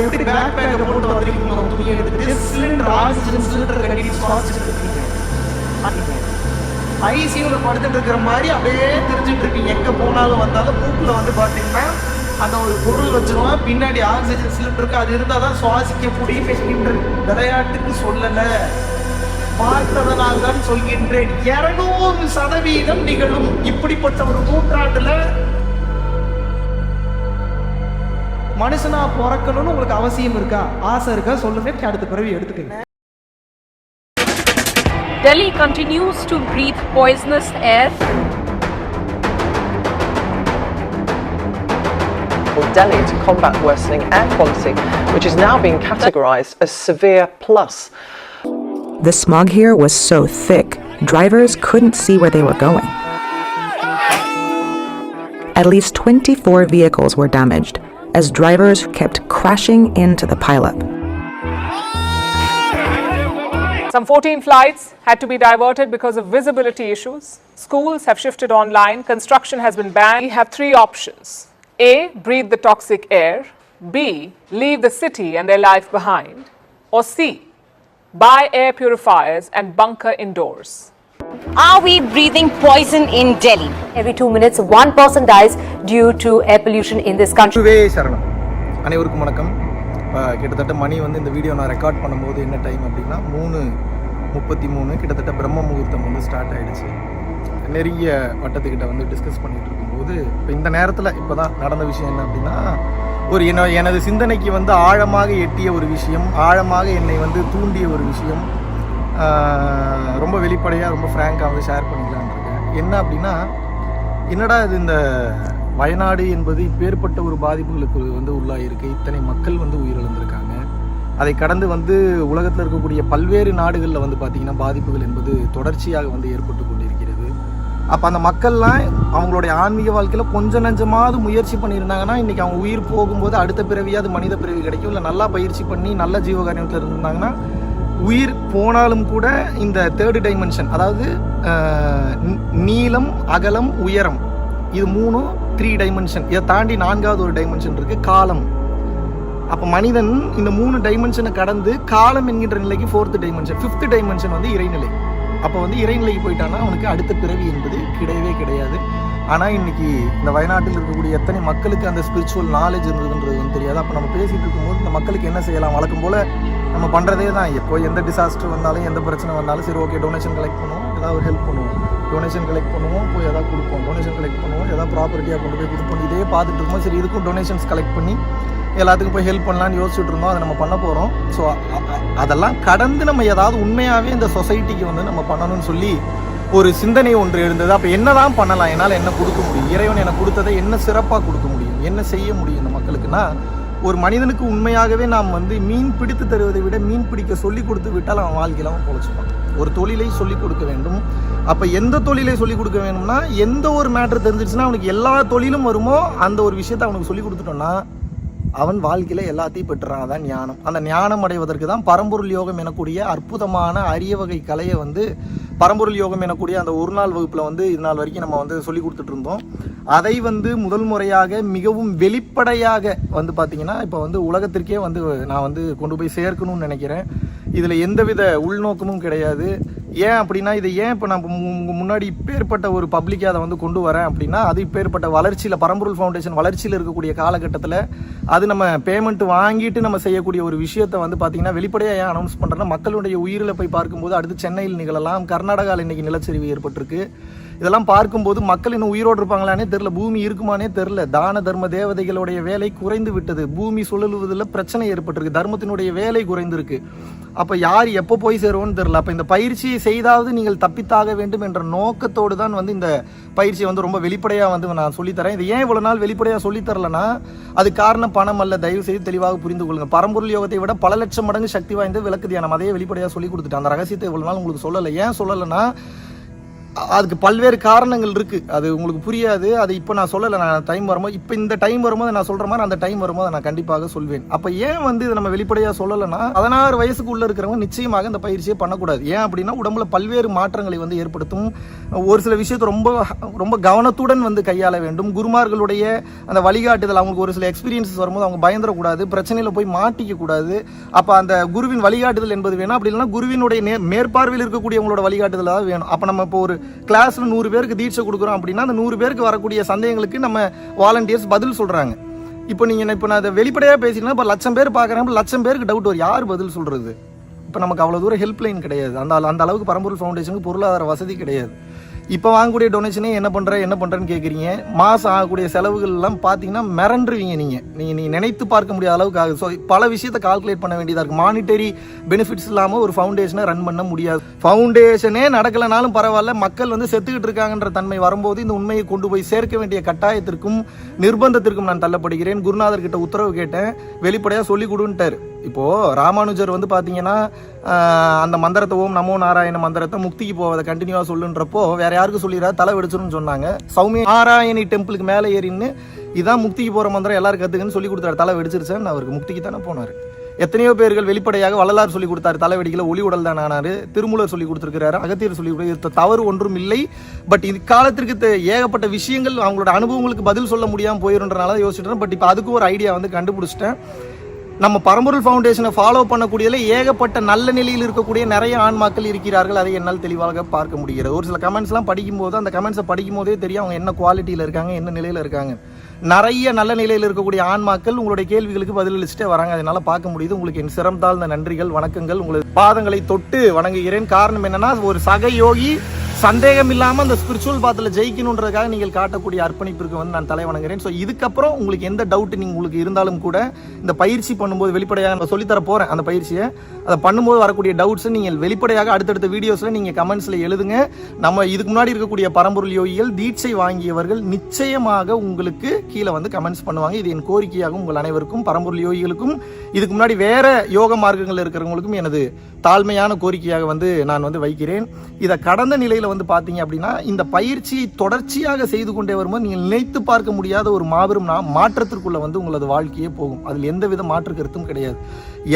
எப்படி பேக் பேக்கை போட்டு வந்திருக்கீங்க, துணியை எடுத்துட்டு சிலிண்டர் ஆக்சிஜன் சிலிண்டர் கட்டி சுவாசிச்சுட்டு இருக்கீங்க. ஐசியூல படுத்துட்டு இருக்கிற மாதிரி அப்படியே தெரிஞ்சுட்டு இருக்கீங்க. எங்க போனாலும் வந்தாலும் மூக்குல வந்து பாத்தீங்கன்னா அந்த ஒரு பொருள் வச்சிருவான், பின்னாடி ஆக்சிஜன் சிலிண்டருக்கு அது இருந்தாதான் சுவாசிக்க முடியும் என்கின்ற விளையாட்டுக்கு சொல்லல, பார்த்ததனால் தான் சொல்கின்றேன். 200% நிகழும். இப்படிப்பட்ட ஒரு நூற்றாண்டுல மனுஷனா பிறக்கணும்னு உங்களுக்கு அவசியம் இருக்கா, ஆசை இருக்கா? சொல்லுங்க, அடுத்த பிறவி எடுத்துக்கங்க. Delhi continues to breathe poisonous air. Delhi to combat worsening air quality, which is now being categorized as severe plus. The smog here was so thick, drivers couldn't see where they were going. At least 24 vehicles were damaged as drivers kept crashing into the pileup. Some 14 flights had to be diverted because of visibility issues. Schools have shifted online. Construction has been banned. We have 3 options. A. Breathe the toxic air. B. Leave the city and their life behind. Or C. Buy air purifiers and bunker indoors. Are we breathing poison in Delhi? Every 2 minutes, one person dies due to air pollution in this country. சரணம். அனைவருக்கும் வணக்கம். கிட்டத்தட்ட மணி வந்து இந்த video நான் record பண்ணும்போது என்ன time அப்படின்னா 3:33, கிட்டத்தட்ட பிரம்ம முகூர்த்தம் வந்து ஸ்டார்ட் ஆகிடுச்சு. நெருங்கிய வட்டத்துக்கிட்ட வந்து டிஸ்கஸ் பண்ணிகிட்டு இருக்கும்போது இப்போ இந்த நேரத்தில் இப்போ தான் நடந்த விஷயம் என்ன அப்படின்னா, ஒரு எனது சிந்தனைக்கு வந்து ஆழமாக எட்டிய ஒரு விஷயம், ஆழமாக என்னை வந்து தூண்டிய ஒரு விஷயம், ரொம்ப வெளிப்படையாக ரொம்ப ஃப்ராங்காக ஷேர் பண்ணிக்கலான்னு இருக்கேன். என்ன அப்படின்னா, என்னடா இது இந்த வயநாடு என்பது இப்பேற்பட்ட ஒரு பாதிப்புகளுக்கு வந்து உள்ளாயிருக்கு. இத்தனை மக்கள் வந்து உயிரிழந்திருக்காங்க. அதை கடந்து வந்து உலகத்தில் இருக்கக்கூடிய பல்வேறு நாடுகளில் வந்து பார்த்திங்கன்னா பாதிப்புகள் என்பது தொடர்ச்சியாக வந்து ஏற்பட்டு கொண்டிருக்கிறது. அப்போ அந்த மக்கள்லாம் அவங்களுடைய ஆன்மீக வாழ்க்கையில் கொஞ்சம் நஞ்சமாவது முயற்சி பண்ணியிருந்தாங்கன்னா இன்றைக்கி அவங்க உயிர் போகும்போது அடுத்த பிறவியாவது மனித பிறவி கிடைக்கும். இல்லை நல்லா பயிற்சி பண்ணி நல்ல ஜீவகாரியத்தில் இருந்தாங்கன்னா உயிர் போனாலும் கூட இந்த 3rd டைமென்ஷன், அதாவது நீளம், அகலம், உயரம், இது 3 டைமென்ஷன். இதை தாண்டி 4வது ஒரு டைமென்ஷன் இருக்குது, காலம். அப்போ மனிதன் இந்த 3 டைமென்ஷனை கடந்து காலம் என்கின்ற நிலைக்கு 4th டைமென்ஷன், 5th டைமென்ஷன் வந்து இறைநிலை. அப்போ வந்து இறைநிலைக்கு போயிட்டான்னா அவனுக்கு அடுத்த பிறவி என்பது கிடையவே கிடையாது. ஆனால் இன்னைக்கு இந்த வயநாட்டில் இருக்கக்கூடிய எத்தனை மக்களுக்கு அந்த ஸ்பிரிச்சுவல் நாலேஜ் இருந்ததுன்றது வந்து தெரியாது. அப்போ நம்ம பேசிகிட்டு இருக்கும்போது இந்த மக்களுக்கு என்ன செய்யலாம், வழக்கம் போல் நம்ம பண்ணுறதே தான். எப்போ எந்த டிசாஸ்டர் வந்தாலும் எந்த பிரச்சனை வந்தாலும் சரி, ஓகே, டொனேஷன் கலெக்ட் பண்ணுவோம், ஏதாவது ஹெல்ப் பண்ணுவோம், டொனேஷன் கலெக்ட் பண்ணுவோம், போய் எதாவது கொடுப்போம், டொனேஷன் கலெக்ட் பண்ணுவோம், எதாவது ப்ராப்பர்ட்டியாக கொண்டு போய் கொடுப்போம். இதே பார்த்துட்டு இருக்கோம். சரி, இதுக்கும் டொனேஷன்ஸ் கலெக்ட் பண்ணி எல்லாத்துக்கும் போய் ஹெல்ப் பண்ணலான்னு யோசிச்சுட்டு இருந்தோம். அதை நம்ம பண்ண போகிறோம். ஸோ அதெல்லாம் கடந்து நம்ம ஏதாவது உண்மையாகவே இந்த சொசைட்டிக்கு வந்து நம்ம பண்ணணும்னு சொல்லி ஒரு சிந்தனை ஒன்று எழுந்தது. அப்போ என்ன தான் பண்ணலாம், என்னால் என்ன கொடுக்க முடியும், இறைவன் எனக்கு கொடுத்ததை என்ன சிறப்பாக கொடுக்க முடியும், என்ன செய்ய முடியும் இந்த மக்களுக்குன்னா, ஒரு மனிதனுக்கு உண்மையாகவே நாம் வந்து மீன் பிடித்து தருவதை விட மீன் பிடிக்க சொல்லி கொடுத்து விட்டால் அவன் வாழ்க்கையில் அவன் பொழைச்சிப்பான். ஒரு தொழிலை சொல்லிக் கொடுக்க வேண்டும். அப்போ எந்த தொழிலை சொல்லிக் கொடுக்க வேணும்னா, எந்த ஒரு மேட்ரு தெரிஞ்சிருச்சுன்னா அவனுக்கு எல்லா தொழிலும் வருமோ அந்த ஒரு விஷயத்தை அவனுக்கு சொல்லி கொடுத்துட்டோன்னா அவன் வாழ்க்கையில் எல்லாத்தையும் பெற்றுறான். அதான் ஞானம். அந்த ஞானம் அடைவதற்கு தான் பரம்பொருள் யோகம் எனக்கூடிய அற்புதமான அரிய வகை கலையை வந்து பரம்பொருள் யோகம் எனக்கூடிய அந்த ஒரு நாள் வகுப்பில் வந்து இது நாள் வரைக்கும் நம்ம வந்து சொல்லி கொடுத்துட்டு இருந்தோம். அதை வந்து முதல் முறையாக மிகவும் வெளிப்படையாக வந்து பார்த்திங்கன்னா இப்போ வந்து உலகத்திற்கே வந்து நான் வந்து கொண்டு போய் சேர்க்கணும்னு நினைக்கிறேன். இதில் எந்தவித உள்நோக்கமும் கிடையாது. ஏன் அப்படின்னா, இதை ஏன் இப்போ நான் முன்னாடி இப்பேற்பட்ட ஒரு பப்ளிக்காக அதை வந்து கொண்டு வரேன் அப்படின்னா, அது இப்பேற்பட்ட வளர்ச்சியில் பரம்பொருள் ஃபவுண்டேஷன் வளர்ச்சியில் இருக்கக்கூடிய காலகட்டத்தில் அது நம்ம பேமெண்ட் வாங்கிட்டு நம்ம செய்யக்கூடிய ஒரு விஷயத்தை வந்து பார்த்திங்கன்னா வெளிப்படையாக ஏன் அனௌன்ஸ் பண்ணுறேன்னா, மக்களுடைய உயிரில் போய் பார்க்கும்போது அடுத்து சென்னையில் நிகழலாம், கர்நாடகாவில் இன்றைக்கி நிலச்சரிவு ஏற்பட்டிருக்கு. இதெல்லாம் பார்க்கும்போது மக்கள் இன்னும் உயிரோடு இருப்பாங்களானே தெரில, பூமி இருக்குமானே தெரில. தான தர்ம தேவதைகளுடைய வேலை குறைந்து விட்டது, பூமி சுழலுவதில் பிரச்சனை ஏற்பட்டிருக்கு, தர்மத்தினுடைய வேலை குறைந்திருக்கு. அப்போ யார் எப்போ போய் சேருவோன்னு தெரில. அப்போ இந்த பயிற்சியை செய்தாவது நீங்கள் தப்பித்தாக வேண்டும் என்ற நோக்கத்தோடு தான் வந்து இந்த பயிற்சியை வந்து ரொம்ப வெளிப்படையாக வந்து நான் சொல்லித்தரேன். இது ஏன் இவ்வளோ நாள் வெளிப்படையாக சொல்லித்தரலன்னா, அது காரணம் பணம் அல்ல. தயவு செய்து தெளிவாக புரிந்து கொள்ளுங்கள். பரம்பொருள் யோகத்தை விட பல லட்சம் மடங்கு சக்தி வாய்ந்த விளக்கு தியானம், அதே வெளிப்படையாக சொல்லி கொடுத்துட்டேன். அந்த ரகசியத்தை இவ்வளோ நாள் உங்களுக்கு சொல்லலை. ஏன் சொல்லலைன்னா, அதுக்கு பல்வேறு காரணங்கள் இருக்குது, அது உங்களுக்கு புரியாது. அது இப்போ நான் சொல்லலை, நான் டைம் வரும்போது, இப்போ இந்த டைம் வரும்போது நான் சொல்கிற மாதிரி அந்த டைம் வரும்போது நான் கண்டிப்பாக சொல்வேன். அப்போ ஏன் வந்து இதை நம்ம வெளிப்படையாக சொல்லலைன்னா, 16 வயசுக்குள்ளே இருக்கிறவங்க நிச்சயமாக இந்த பயிற்சியை பண்ணக்கூடாது. ஏன் அப்படின்னா உடம்புல பல்வேறு மாற்றங்களை வந்து ஏற்படுத்தும். ஒரு சில விஷயத்தை ரொம்ப ரொம்ப கவனத்துடன் வந்து கையாள வேண்டும். குருமார்களுடைய அந்த வழிகாட்டுதல், அவங்களுக்கு ஒரு சில எக்ஸ்பீரியன்ஸஸ் வரும்போது அவங்க பயந்துடக்கூடாது, பிரச்சனையில் போய் மாட்டிக்க கூடாது. அப்போ அந்த குருவின் வழிகாட்டுதல் என்பது வேணும். அப்படி இல்லைன்னா குருவினுடைய மேற்பார்வையில் இருக்கக்கூடியவங்களோட வழிகாட்டுதலாக வேணும். அப்போ நம்ம இப்போ ஒரு கிளாஸ்ல 100 பேருக்கு தீட்சை கொடுக்குறோம் அப்படின்னா அந்த 100 பேருக்கு வரக்கூடிய சந்தேகங்களுக்கு நம்ம வாலண்டியர்ஸ் பதில் சொல்றாங்க. இப்போ நான் அதை வெளிப்படையாக பேசினா இப்போ 1,00,000 பேர் பார்க்குறாங்க, 1,00,000 பேருக்கு டவுட் வரும், யார் பதில் சொல்றது? இப்போ நமக்கு அவ்வளோ தூரம் ஹெல்ப்லைன் கிடையாது. அந்த அளவுக்கு பரம்பொருள் ஃபவுண்டேஷனுக்கு பொருளாதார வசதி கிடையாது. இப்போ வாங்கக்கூடிய டொனேஷனே என்ன பண்ணுறேன்னு கேட்குறீங்க. மாதம் ஆகக்கூடிய செலவுகள் எல்லாம் பார்த்தீங்கன்னா மிரண்டுருவீங்க. நீங்கள் நினைத்து பார்க்க முடியாத அளவுக்கு ஆகுது. ஸோ பல விஷயத்தை கால்குலேட் பண்ண வேண்டியதாக இருக்குது. மானிட்டரி பெனிஃபிட்ஸ் இல்லாமல் ஒரு ஃபவுண்டேஷனை ரன் பண்ண முடியாது. ஃபவுண்டேஷனே நடக்கலைனாலும் பரவாயில்ல, மக்கள் வந்து செத்துக்கிட்டு இருக்காங்கன்ற தன்மை வரும்போது இந்த உண்மையை கொண்டு போய் சேர்க்க வேண்டிய கட்டாயத்திற்கும் நிர்பந்தத்திற்கும் நான் தள்ளப்படுகிறேன். குருநாதர் கிட்ட உத்தரவு கேட்டேன், வெளிப்படையாக சொல்லி கொடுன்ட்டார். இப்போது ராமானுஜர் வந்து பார்த்தீங்கன்னா அந்த மந்திரத்தை, ஓம் நமோ நாராயண மந்திரத்தை முக்திக்கு போவதை கண்டினியூவாக சொல்லுன்றப்போ வேற யாருக்கு சொல்லிடுறா, தலை வெடிச்சிருன்னு சொன்னாங்க. சௌமிய நாராயணி டெம்பிளுக்கு மேலே ஏறின்னு இதான் முக்திக்கு போகிற மந்திரம் எல்லாரும் கற்றுக்குன்னு சொல்லி கொடுத்தாரு. தலை வெடிச்சிருச்சேன்னு அவருக்கு முக்திக்கு தானே போனார். எத்தனையோ பேர்கள் வெளிப்படையாக வள்ளலார் சொல்லி கொடுத்தாரு, தலை வெடிக்கல, ஒளி உடல் தான் ஆனார். திருமூலர் சொல்லி கொடுத்துருக்கிறாரு, அகத்தியர் சொல்லி கொடுத்து, தவறு ஒன்றும் இல்லை. பட் இது காலத்திற்கு ஏகப்பட்ட விஷயங்கள் அவங்களோட அனுபவங்களுக்கு பதில் சொல்ல முடியாமல் போயிருன்றனால யோசிச்சுட்டேன். பட் இப்போ அதுக்கு ஒரு ஐடியா வந்து கண்டுபிடிச்சிட்டேன். நம்ம பரம்பொருள் ஃபவுண்டேஷனை ஃபாலோ பண்ணக்கூடியதில் ஏகப்பட்ட நல்ல நிலையில் இருக்கக்கூடிய நிறைய ஆன்மாக்கள் இருக்கிறார்கள். அதை என்னால் தெளிவாக பார்க்க முடிகிறது. ஒரு சில கமெண்ட்ஸ்லாம் படிக்கும்போது அந்த கமெண்ட்ஸை படிக்கும் போதே தெரியும் அவங்க என்ன குவாலிட்டியில் இருக்காங்க, என்ன நிலையில் இருக்காங்க. நிறைய நல்ல நிலையில் இருக்கக்கூடிய ஆன்மாக்கள் உங்களுடைய கேள்விகளுக்கு பதிலளிச்சுட்டே வராங்க. அதனால பார்க்க முடியுது. உங்களுக்கு என் சிரம் தாழ்ந்த நன்றிகள், வணக்கங்கள். உங்களுக்கு பாதங்களை தொட்டு வணங்குகிறேன். காரணம் என்னன்னா, ஒரு சக யோகி சந்தேகம் இல்லாமல் அந்த ஸ்பிரிச்சுவல் பாத்தில் ஜெயிக்கணுன்றதுக்காக நீங்கள் காட்டக்கூடிய அர்ப்பணிப்பிற்கு வந்து நான் தலை வணங்குகிறேன். ஸோ இதுக்கப்புறம் உங்களுக்கு எந்த டவுட் உங்களுக்கு இருந்தாலும் கூட இந்த பயிற்சி பண்ணும்போது வெளிப்படையாக நான் சொல்லித்தர போகிறேன். அந்த பயிற்சியை அதை பண்ணும்போது வரக்கூடிய டவுட்ஸை நீங்கள் வெளிப்படையாக அடுத்தடுத்த வீடியோஸில் நீங்கள் கமெண்ட்ஸில் எழுதுங்க. நம்ம இதுக்கு முன்னாடி இருக்கக்கூடிய பரம்பொருள் யோகிகள், தீட்சை வாங்கியவர்கள் நிச்சயமாக உங்களுக்கு கீழே வந்து கமெண்ட்ஸ் பண்ணுவாங்க. இது என் கோரிக்கையாகும் உங்கள் அனைவருக்கும், பரம்பொருள் யோகிகளுக்கும், இதுக்கு முன்னாடி வேற யோக மார்க்கங்கள் இருக்கிறவங்களுக்கும் எனது தாழ்மையான கோரிக்கையாக வந்து நான் வந்து வைக்கிறேன். இதை கடந்த நிலையில் வந்து பார்த்தீங்க அப்படின்னா, இந்த பயிற்சியை தொடர்ச்சியாக செய்து கொண்டே வரும்போது நீங்கள் நினைத்து பார்க்க முடியாத ஒரு மாபெரும் மாற்றத்திற்குள்ள வந்து உங்களது வாழ்க்கையே போகும். அதில் எந்தவித மாற்று கருத்தும் கிடையாது.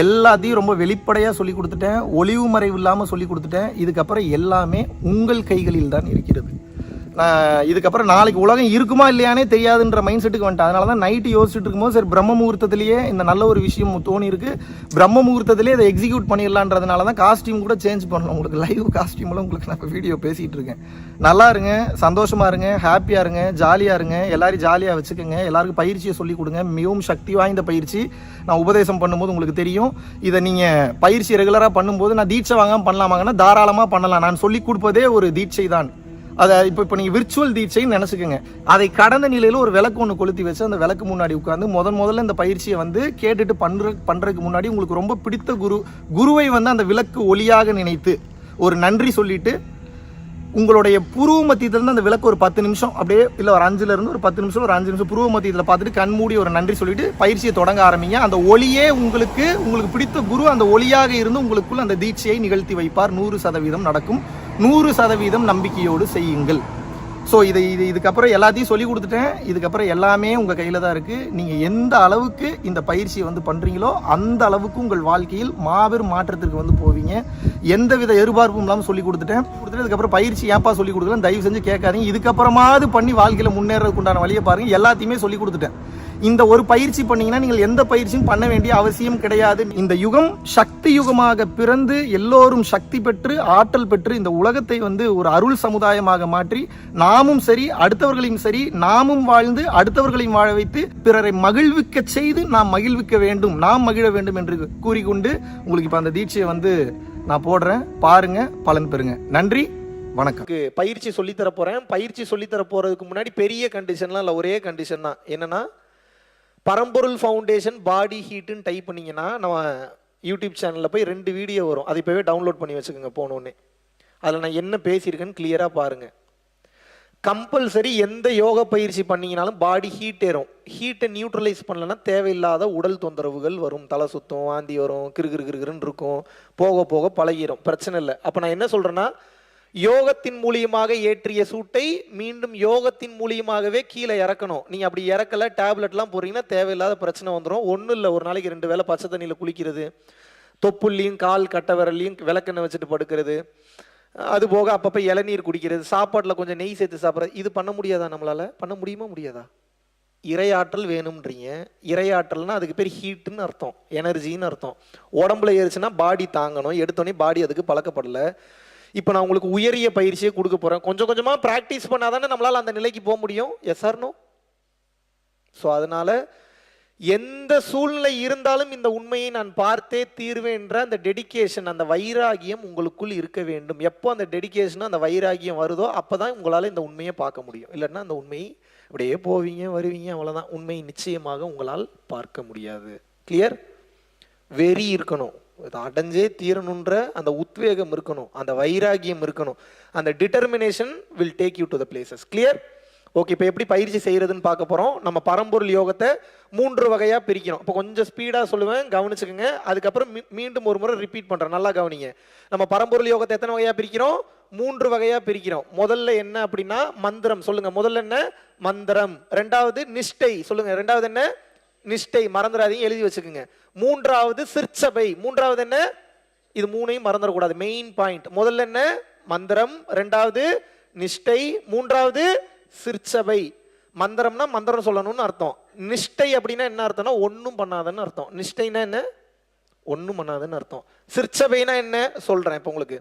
எல்லாத்தையும் ரொம்ப வெளிப்படையாக சொல்லி கொடுத்துட்டேன், ஒளிவு மறைவு இல்லாமல் சொல்லி கொடுத்துட்டேன். இதுக்கப்புறம் எல்லாமே உங்கள் கைகளில் தான் இருக்கிறது. நான் இதுக்கப்புறம் நாளைக்கு உலகம் இருக்குமா இல்லையானே தெரியாதுன்ற மைண்ட் செட்டுக்கு வந்துட்டேன். அதனால தான் நைட்டு யோசிச்சுட்டு இருக்கும்போது சரி பிரம்ம முகூர்த்தத்திலேயே இந்த நல்ல ஒரு விஷயம் தோணி இருக்கு, பிரம்ம முகூர்த்தத்திலே அதை எக்ஸிக்யூட் பண்ணிடலான்றதுனால தான் காஸ்டியூம் கூட சேஞ்ச் பண்ணலாம். உங்களுக்கு லைவ் காஸ்டியூம்லாம் உங்களுக்கு நான் இப்போ வீடியோ பேசிகிட்டு இருக்கேன். நல்லா இருங்க, சந்தோஷமாக இருங்க, ஹாப்பியாக இருங்க, ஜாலியாக இருங்க, எல்லாரும் ஜாலியாக வச்சுக்கோங்க. எல்லாருக்கும் பயிற்சியை சொல்லிக் கொடுங்க. மிகவும் சக்தி வாய்ந்த பயிற்சி. நான் உபதேசம் பண்ணும்போது உங்களுக்கு தெரியும். இதை நீங்கள் பயிற்சி ரெகுலராக பண்ணும்போது நான் தீட்சை வாங்காமல் பண்ணலாமாங்கன்னா தாராளமாக பண்ணலாம். நான் சொல்லிக் கொடுப்பதே ஒரு தீட்சை தான். அதை இப்போ நீங்கள் விர்ச்சுவல் தீட்சைன்னு நினச்சிக்கோங்க. அதை கடந்த நிலையில் ஒரு விளக்கு ஒன்று கொளுத்தி வச்சு அந்த விளக்கு முன்னாடி உட்காந்து முதல்ல இந்த பயிற்சியை வந்து கேட்டுட்டு பண்ணுறதுக்கு முன்னாடி உங்களுக்கு ரொம்ப பிடித்த குருவை வந்து அந்த விளக்கு ஒளியாக நினைத்து ஒரு நன்றி சொல்லிட்டு உங்களுடைய புருவ மத்தியத்திலிருந்து அந்த விளக்கு ஒரு 10 நிமிஷம் அப்படியே இல்லை ஒரு 5லேருந்து ஒரு 10 நிமிஷம் ஒரு 5 நிமிஷம் புருவ மத்தியத்தில் பார்த்துட்டு கண் மூடி ஒரு நன்றி சொல்லிட்டு பயிற்சியை தொடங்க ஆரம்பிங்க. அந்த ஒளியே உங்களுக்கு பிடித்த குரு அந்த ஒளியாக இருந்து உங்களுக்குள் அந்த தீட்சையை நிகழ்த்தி வைப்பார். 100% நடக்கும். 100% நம்பிக்கையோடு செய்யுங்கள். ஸோ இதுக்கப்புறம் எல்லாத்தையும் சொல்லி கொடுத்துட்டேன். இதுக்கப்புறம் எல்லாமே உங்கள் கையில் தான் இருக்குது. நீங்கள் எந்த அளவுக்கு இந்த பயிற்சியை வந்து பண்ணுறீங்களோ அந்த அளவுக்கு உங்கள் வாழ்க்கையில் மாபெரும் மாற்றத்திற்கு வந்து போவீங்க. எந்தவித எதிர்பார்ப்பும் இல்லாமல் சொல்லி கொடுத்துட்டேன். இதுக்கப்புறம் பயிற்சி ஏப்பா சொல்லி கொடுக்கலாம் தயவு செஞ்சு கேட்காதீங்க. இதுக்கப்புறமாவது பண்ணி வாழ்க்கையில் முன்னேறதுக்கு உண்டான வழியை பாருங்கள். எல்லாத்தையுமே சொல்லி கொடுத்துட்டேன். இந்த ஒரு பயிற்சி பண்ணீங்கன்னா நீங்கள் எந்த பயிற்சியும் பண்ண வேண்டிய அவசியம் கிடையாது. இந்த யுகம் சக்தி யுகமாக பிறந்து எல்லோரும் சக்தி பெற்று ஆற்றல் பெற்று இந்த உலகத்தை வந்து ஒரு அருள் சமுதாயமாக மாற்றி நாமும் சரி அடுத்தவர்களையும் சரி நாமும் வாழ்ந்து அடுத்தவர்களையும் வாழ வைத்து பிறரை மகிழ்விக்க செய்து நாம் மகிழ்விக்க வேண்டும், நாம் மகிழ வேண்டும் என்று கூறிக்கொண்டு உங்களுக்கு இப்போ அந்த தீட்சையை வந்து நான் போடுறேன். பாருங்க, பலன் பெறுங்க. நன்றி, வணக்கம். பயிற்சி சொல்லித்தர போறேன். பயிற்சி சொல்லித்தர போறதுக்கு முன்னாடி பெரிய கண்டிஷன்லாம் இல்லை, ஒரே கண்டிஷன் தான். என்னன்னா, பரம்பொருள் ஃபவுண்டேஷன் பாடி ஹீட்டுன்னு டைப் பண்ணிங்கன்னா நம்ம யூடியூப் சேனலில் போய் 2 வீடியோ வரும். அதை இப்போவே டவுன்லோட் பண்ணி வச்சுக்கோங்க. போனோடனே அதில் நான் என்ன பேசியிருக்கேன்னு கிளியராக பாருங்கள். கம்பல்சரி எந்த யோகா பயிற்சி பண்ணிங்கனாலும் பாடி ஹீட் ஏறும். ஹீட்டை நியூட்ரலைஸ் பண்ணலன்னா தேவையில்லாத உடல் தொந்தரவுகள் வரும். தலை சுத்தம், வாந்தி வரும், கிருகிருன்னு இருக்கும். போக போக பழகிடும், பிரச்சனை இல்லை. அப்போ நான் என்ன சொல்கிறேன்னா, யோகத்தின் மூலியமாக ஏற்றிய சூட்டை மீண்டும் யோகத்தின் மூலியமாகவே கீழே இறக்கணும். நீங்கள் அப்படி இறக்கல, டேப்லெட்லாம் போடுறீங்கன்னா தேவையில்லாத பிரச்சனை வந்துடும். ஒன்றும் இல்லை, ஒரு நாளைக்கு 2 வேளை பச்சை தண்ணியில் குளிக்கிறது, தொப்புள்ளையும் கால் கட்டை விரல்லையும் விளக்கெண்ணெய் வச்சுட்டு படுக்கிறது, அது போக அப்பப்போ இளநீர் குடிக்கிறது, சாப்பாட்டில் கொஞ்சம் நெய் சேர்த்து சாப்பிட்றது, இது பண்ண முடியாதா? நம்மளால் பண்ண முடியுமா முடியாதா? இறையாற்றல் வேணும்ன்றீங்க. இறையாற்றல்னா அதுக்கு பேர் ஹீட்டுன்னு அர்த்தம், எனர்ஜின்னு அர்த்தம். உடம்புல ஏறிச்சுன்னா பாடி தாங்கணும், எடுத்தோடனே பாடி அதுக்கு பழக்கப்படலை. இப்போ நான் உங்களுக்கு உயரிய பயிற்சியை கொடுக்க போகிறேன். கொஞ்சம் கொஞ்சமாக ப்ராக்டிஸ் பண்ணாதானே நம்மளால் அந்த நிலைக்கு போக முடியும். S R no? ஸோ அதனால் எந்த சூழ்நிலை இருந்தாலும் இந்த உண்மையை நான் பார்த்தே தீர்வேன்ற அந்த டெடிகேஷன், அந்த வைராகியம் உங்களுக்குள் இருக்க வேண்டும். எப்போ அந்த டெடிகேஷனும் அந்த வைராகியம் வருதோ அப்போ தான் உங்களால் இந்த உண்மையை பார்க்க முடியும். இல்லைன்னா அந்த உண்மையை அப்படியே போவீங்க வருவீங்க, அவ்வளோதான். உண்மையை நிச்சயமாக உங்களால் பார்க்க முடியாது. கிளியர்? வெறி இருக்கணும், அடைஞ்சே தீரணுன்ற அந்த உத்வேகம் இருக்கணும், அந்த வைராகியம் இருக்கணும். அந்த determination will take you to the places. Clear? Okay, இப்போ எப்படி பயிற்சி செய்கிறதுன்னு பார்க்க போகிறோம். நம்ம பரம்பொருள் யோகத்தை 3 வகையாக பிரிக்கிறோம். இப்போ கொஞ்சம் ஸ்பீடாக சொல்லுவேன், கவனிச்சுக்கோங்க. அதுக்கப்புறம் மீண்டும் ஒரு முறை ரிப்பீட் பண்ணுறேன், நல்லா கவனிங்க. நம்ம பரம்பொருள் யோகத்தை எத்தனை வகையாக பிரிக்கிறோம்? 3 வகையாக பிரிக்கிறோம். முதல்ல என்ன அப்படின்னா மந்திரம். சொல்லுங்கள், முதல்ல என்ன? மந்திரம். ரெண்டாவது நிஷ்டை. சொல்லுங்கள், ரெண்டாவது என்ன? நிஷ்டை. மறந்துடாதீங்க, எழுதி வச்சுக்கோங்க. மூன்றாவது சிற்சபை. மூன்றாவது என்ன? இது 3ஐயும் மறந்துடக்கூடாது, மெயின் பாயிண்ட். முதல்ல என்ன? மந்திரம். ரெண்டாவது நிஷ்டை. மூன்றாவது சிற்சபை. மந்திரம்னா மந்திரம் சொல்லணும்னு அர்த்தம். நிஷ்டை அப்படின்னா என்ன அர்த்தம்னா ஒன்றும் பண்ணாதன்னு அர்த்தம். நிஷ்டைனா என்ன? ஒன்றும் பண்ணாதன்னு அர்த்தம். சிற்சபைனா என்ன சொல்கிறேன் இப்போ உங்களுக்கு.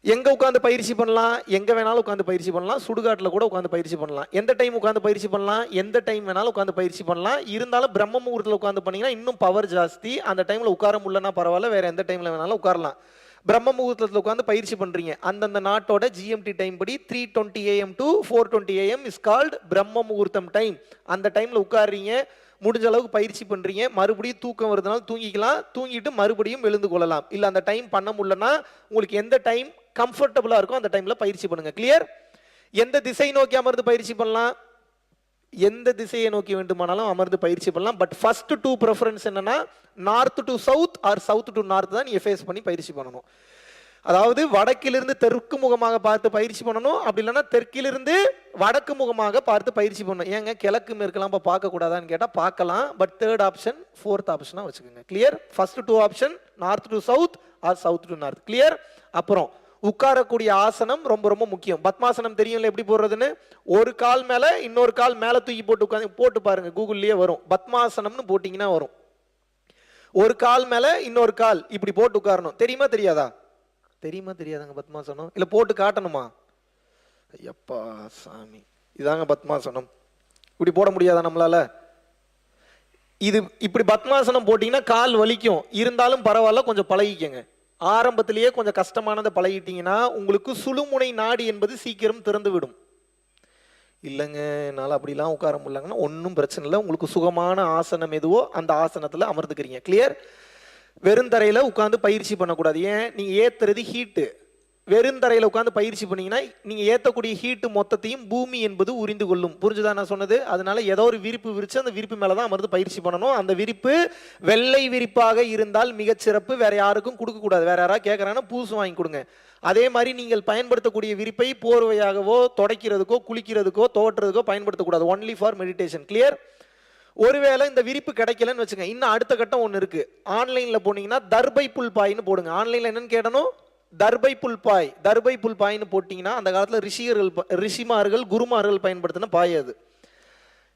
எங்கே உட்காந்து பயிற்சி பண்ணலாம்? எங்கே வேணாலும் உட்காந்து பயிற்சி பண்ணலாம். சுடுகாட்டில் கூட உட்காந்து பயிற்சி பண்ணலாம். எந்த டைம் உட்காந்து பயிற்சி பண்ணலாம்? எந்த டைம் வேணாலும் உட்காந்து பயிற்சி பண்ணலாம். இருந்தாலும் பிரம்ம முகூர்த்தத்தில் உட்காந்து பண்ணிங்கன்னா இன்னும் பவர் ஜாஸ்தி. அந்த டைமில் உட்கார முடியலன்னா பரவாயில்ல, வேறு எந்த டைமில் வேணாலும் உட்காரலாம். பிரம்ம முகூர்த்தத்தில் உட்காந்து பயிற்சி பண்ணுறீங்க, அந்தந்த நாட்டோட ஜிஎம்டி டைம் படி 3:20 AM to 4:20 AM is called பிரம்ம முகூர்த்தம் டைம். அந்த டைமில் உட்காடுறீங்க, முடிஞ்ச அளவுக்கு பயிற்சி பண்ணுறீங்க. மறுபடியும் தூக்கம் வருதுனால தூங்கிக்கலாம், தூங்கிட்டு மறுபடியும் எழுந்து கொள்ளலாம். இல்லை அந்த டைம் பண்ண முடியலன்னா உங்களுக்கு எந்த டைம் கம்ஃபர்டபுளாக இருக்கும் அந்த டைமில் பயிற்சி பண்ணுங்கள். கிளியர்? எந்த திசை நோக்கி அமர்ந்து பயிற்சி பண்ணலாம்? எந்த திசையை நோக்கி வேண்டுமானாலும் அமர்ந்து பயிற்சி பண்ணலாம். பட் ஃபர்ஸ்ட் 2 ப்ரெஃபரன்ஸ் என்னன்னா north to south or south to north தான் நீங்கள் ஃபேஸ் பண்ணி பயிற்சி பண்ணணும். அதாவது வடக்கிலிருந்து தெற்கு முகமாக பார்த்து பயிற்சி பண்ணணும், அப்படி இல்லைன்னா தெற்கிலிருந்து வடக்கு முகமாக பார்த்து பயிற்சி பண்ணணும். ஏங்க கிழக்கு மேற்கெல்லாம் இப்போ பார்க்கக்கூடாதான்னு கேட்டால் பார்க்கலாம், பட் 3rd ஆப்ஷன் 4th ஆப்ஷனாக வச்சுக்கோங்க. Clear? First 2 option north to south or south to north. Clear? அப்புறம் உட்காரக்கூடிய ஆசனம் ரொம்ப ரொம்ப முக்கியம். பத்மாசனம் தெரியும்ல எப்படி போடுறதுன்னு? ஒரு கால் மேலே இன்னொரு கால் மேலே தூக்கி போட்டு உட்காந்து போட்டு பாருங்க, கூகுள்லேயே வரும். பத்மாசனம்னு போட்டிங்கன்னா வரும். ஒரு கால் மேலே இன்னொரு கால் இப்படி போட்டு உட்காரணும். தெரியுமா தெரியாதா? தெரியுமா தெரியாதாங்க பத்மாசனம்? இல்லை போட்டு காட்டணுமா? ஐயப்பா சாமி, இதாங்க பத்மாசனம். இப்படி போட முடியாதா நம்மளால? இது இப்படி பத்மாசனம் போட்டிங்கன்னா கால் வலிக்கும், இருந்தாலும் பரவாயில்ல, கொஞ்சம் பழகிக்கங்க. ஆரம்பத்திலேயே கொஞ்சம் கஷ்டமானதை பழகிட்டீங்கன்னா உங்களுக்கு சுழுமுனை நாடி என்பது சீக்கிரம் திறந்து விடும். இல்லைங்க என்னால் அப்படிலாம் உட்கார முடியலங்கன்னா ஒன்றும் பிரச்சனை இல்லை. உங்களுக்கு சுகமான ஆசனம் எதுவோ அந்த ஆசனத்தில் அமர்ந்துக்கிறீங்க. கிளியர்? வெறுந்தரையில் உட்காந்து பயிற்சி பண்ணக்கூடாது. ஏன்? நீங்கள் ஏற்றுறது ஹீட்டு. வெறுந்தரையில் உட்காந்து பயிற்சி பண்ணீங்கன்னா நீங்கள் ஏற்றக்கூடிய ஹீட்டு மொத்தத்தையும் பூமி என்பது உறிந்து கொள்ளும். புரிஞ்சுதான் நான் சொன்னது? அதனால ஏதோ ஒரு விரிப்பு விரித்து அந்த விரிப்பு மேலே தான் அமர்ந்து பயிற்சி பண்ணணும். அந்த விரிப்பு வெள்ளை விரிப்பாக இருந்தால் மிகச்சிறப்பு. வேற யாருக்கும் கொடுக்கக்கூடாது. வேற யாராவது கேட்குறாங்கன்னா பூசு வாங்கி கொடுங்க. அதே மாதிரி நீங்கள் பயன்படுத்தக்கூடிய விரிப்பை போர்வையாகவோ துடைக்கிறதுக்கோ குளிக்கிறதுக்கோ துவட்டுறதுக்கோ பயன்படுத்தக்கூடாது. Only for meditation. கிளியர்? ஒருவேளை இந்த விரிப்பு கிடைக்கலன்னு வச்சுங்க, இன்னும் அடுத்த கட்டம் ஒன்று இருக்கு. ஆன்லைனில் போனீங்கன்னா தர்பை புல் பாயின்னு போடுங்க. ஆன்லைனில் என்னன்னு கேட்டணும்? தர்பை புல்பாய். தர்பை புல்பாய்னு போட்டிங்கன்னா அந்த காலத்தில் ரிஷிமார்கள் குருமார்கள் பயன்படுத்தின பாய் அது.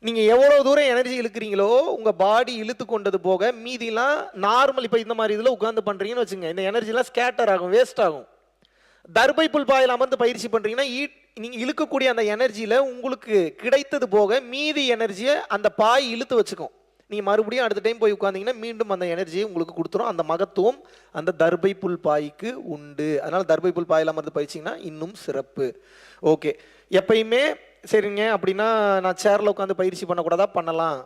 நீங்கள் எவ்வளோ தூரம் எனர்ஜி இழுக்கிறீங்களோ உங்கள் பாடி இழுத்து கொண்டது போக மீதிலாம் நார்மல். இப்போ இந்த மாதிரி இதில் உட்காந்து பண்ணுறீங்கன்னு வச்சுங்க, இந்த எனர்ஜிலாம் ஸ்கேட்டர் ஆகும், வேஸ்ட் ஆகும். தர்பை புல்பாயில் அமர்ந்து பயிற்சி பண்ணுறீங்கன்னா நீங்கள் இழுக்கக்கூடிய அந்த எனர்ஜியில் உங்களுக்கு கிடைத்தது போக மீதி எனர்ஜியை அந்த பாய் இழுத்து வச்சுக்கும். நீங்கள் மறுபடியும் அடுத்த டைம் போய் உட்காந்திங்கன்னா மீண்டும் அந்த எனர்ஜியை உங்களுக்கு கொடுத்துரும். அந்த மகத்துவம் அந்த தர்பை புல் பாய்க்கு உண்டு. அதனால் தர்பை புல் பாயில் அமர்ந்து பயிற்சிங்கன்னா இன்னும் சிறப்பு. ஓகே, எப்பயுமே சரிங்க அப்படின்னா நான் சேரில் உட்காந்து பயிற்சி பண்ணக்கூடாதா? பண்ணலாம்.